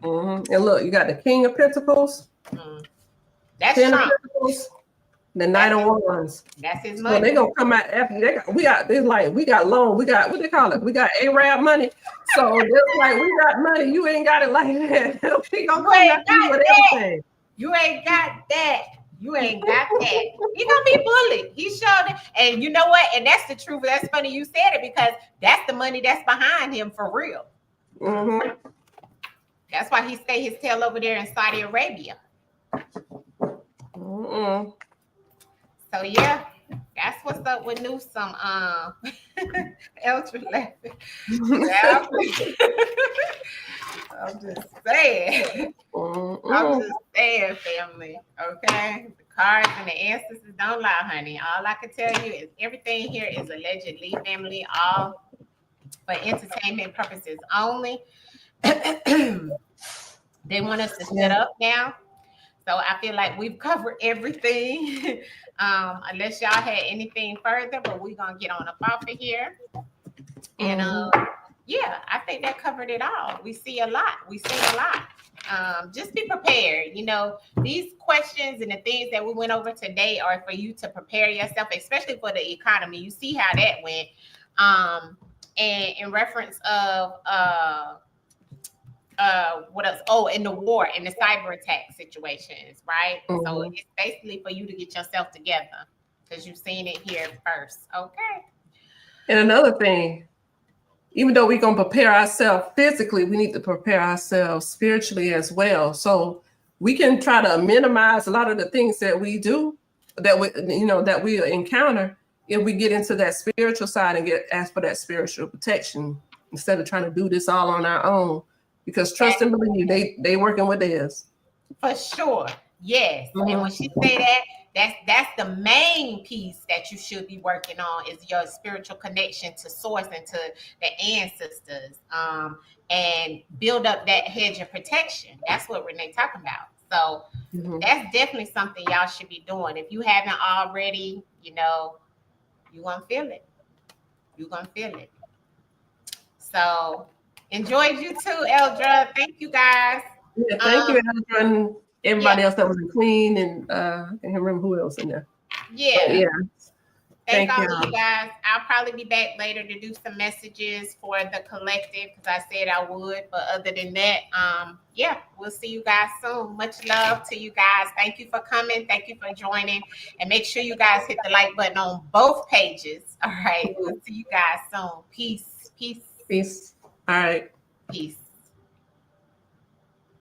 And look, you got the King of Pentacles. That's Ten Trump. of Pentacles. The Knight of Wands. That's his money. So they're gonna come out after we got loan. We got, what they call it? We got Arab money. So they're like, we got money. You ain't got it like that. We gonna come after you with everything. You ain't got that. You ain't got that. He's gonna be bullied. He showed it. And you know what? And that's the truth. That's funny you said it, because that's the money that's behind him for real. That's why he stay his tail over there in Saudi Arabia. So yeah, that's what's up with Newsom. Eltra laughing. I'm just saying. I'm just saying, family. Okay, the cards and the ancestors don't lie, honey. All I can tell you is everything here is allegedly, family, all for entertainment purposes only. They want us to shut up now. So I feel like we've covered everything. Unless y'all had anything further, but we're gonna get on up off of here. And I think that covered it all. We see a lot. Just be prepared. These questions and the things that we went over today are for you to prepare yourself, especially for the economy. You see how that went. And in reference of what else? Oh, in the war, in the cyber attack situations, right? So it's basically for you to get yourself together, because you've seen it here first. Okay. And another thing, even though we're going to prepare ourselves physically, we need to prepare ourselves spiritually as well. So we can try to minimize a lot of the things that we do, that we encounter, if we get into that spiritual side and ask for that spiritual protection, instead of trying to do this all on our own. Because trust and believe, they working with theirs. For sure. Yes. And when she say that, that's the main piece that you should be working on, is your spiritual connection to source and to the ancestors. And build up that hedge of protection. That's what Renee talking about. So that's definitely something y'all should be doing. If you haven't already, you're gonna feel it. You're gonna feel it. So enjoyed you too, Eldra. Thank you, guys. Yeah, thank you, Eldra, and everybody else that was in Queen, and I can't remember who else in there. Yeah. Thank all of you guys. I'll probably be back later to do some messages for the collective, because I said I would. But other than that, we'll see you guys soon. Much love to you guys. Thank you for coming. Thank you for joining. And make sure you guys hit the like button on both pages. All right. We'll see you guys soon. Peace. Peace. Peace. All right. Peace.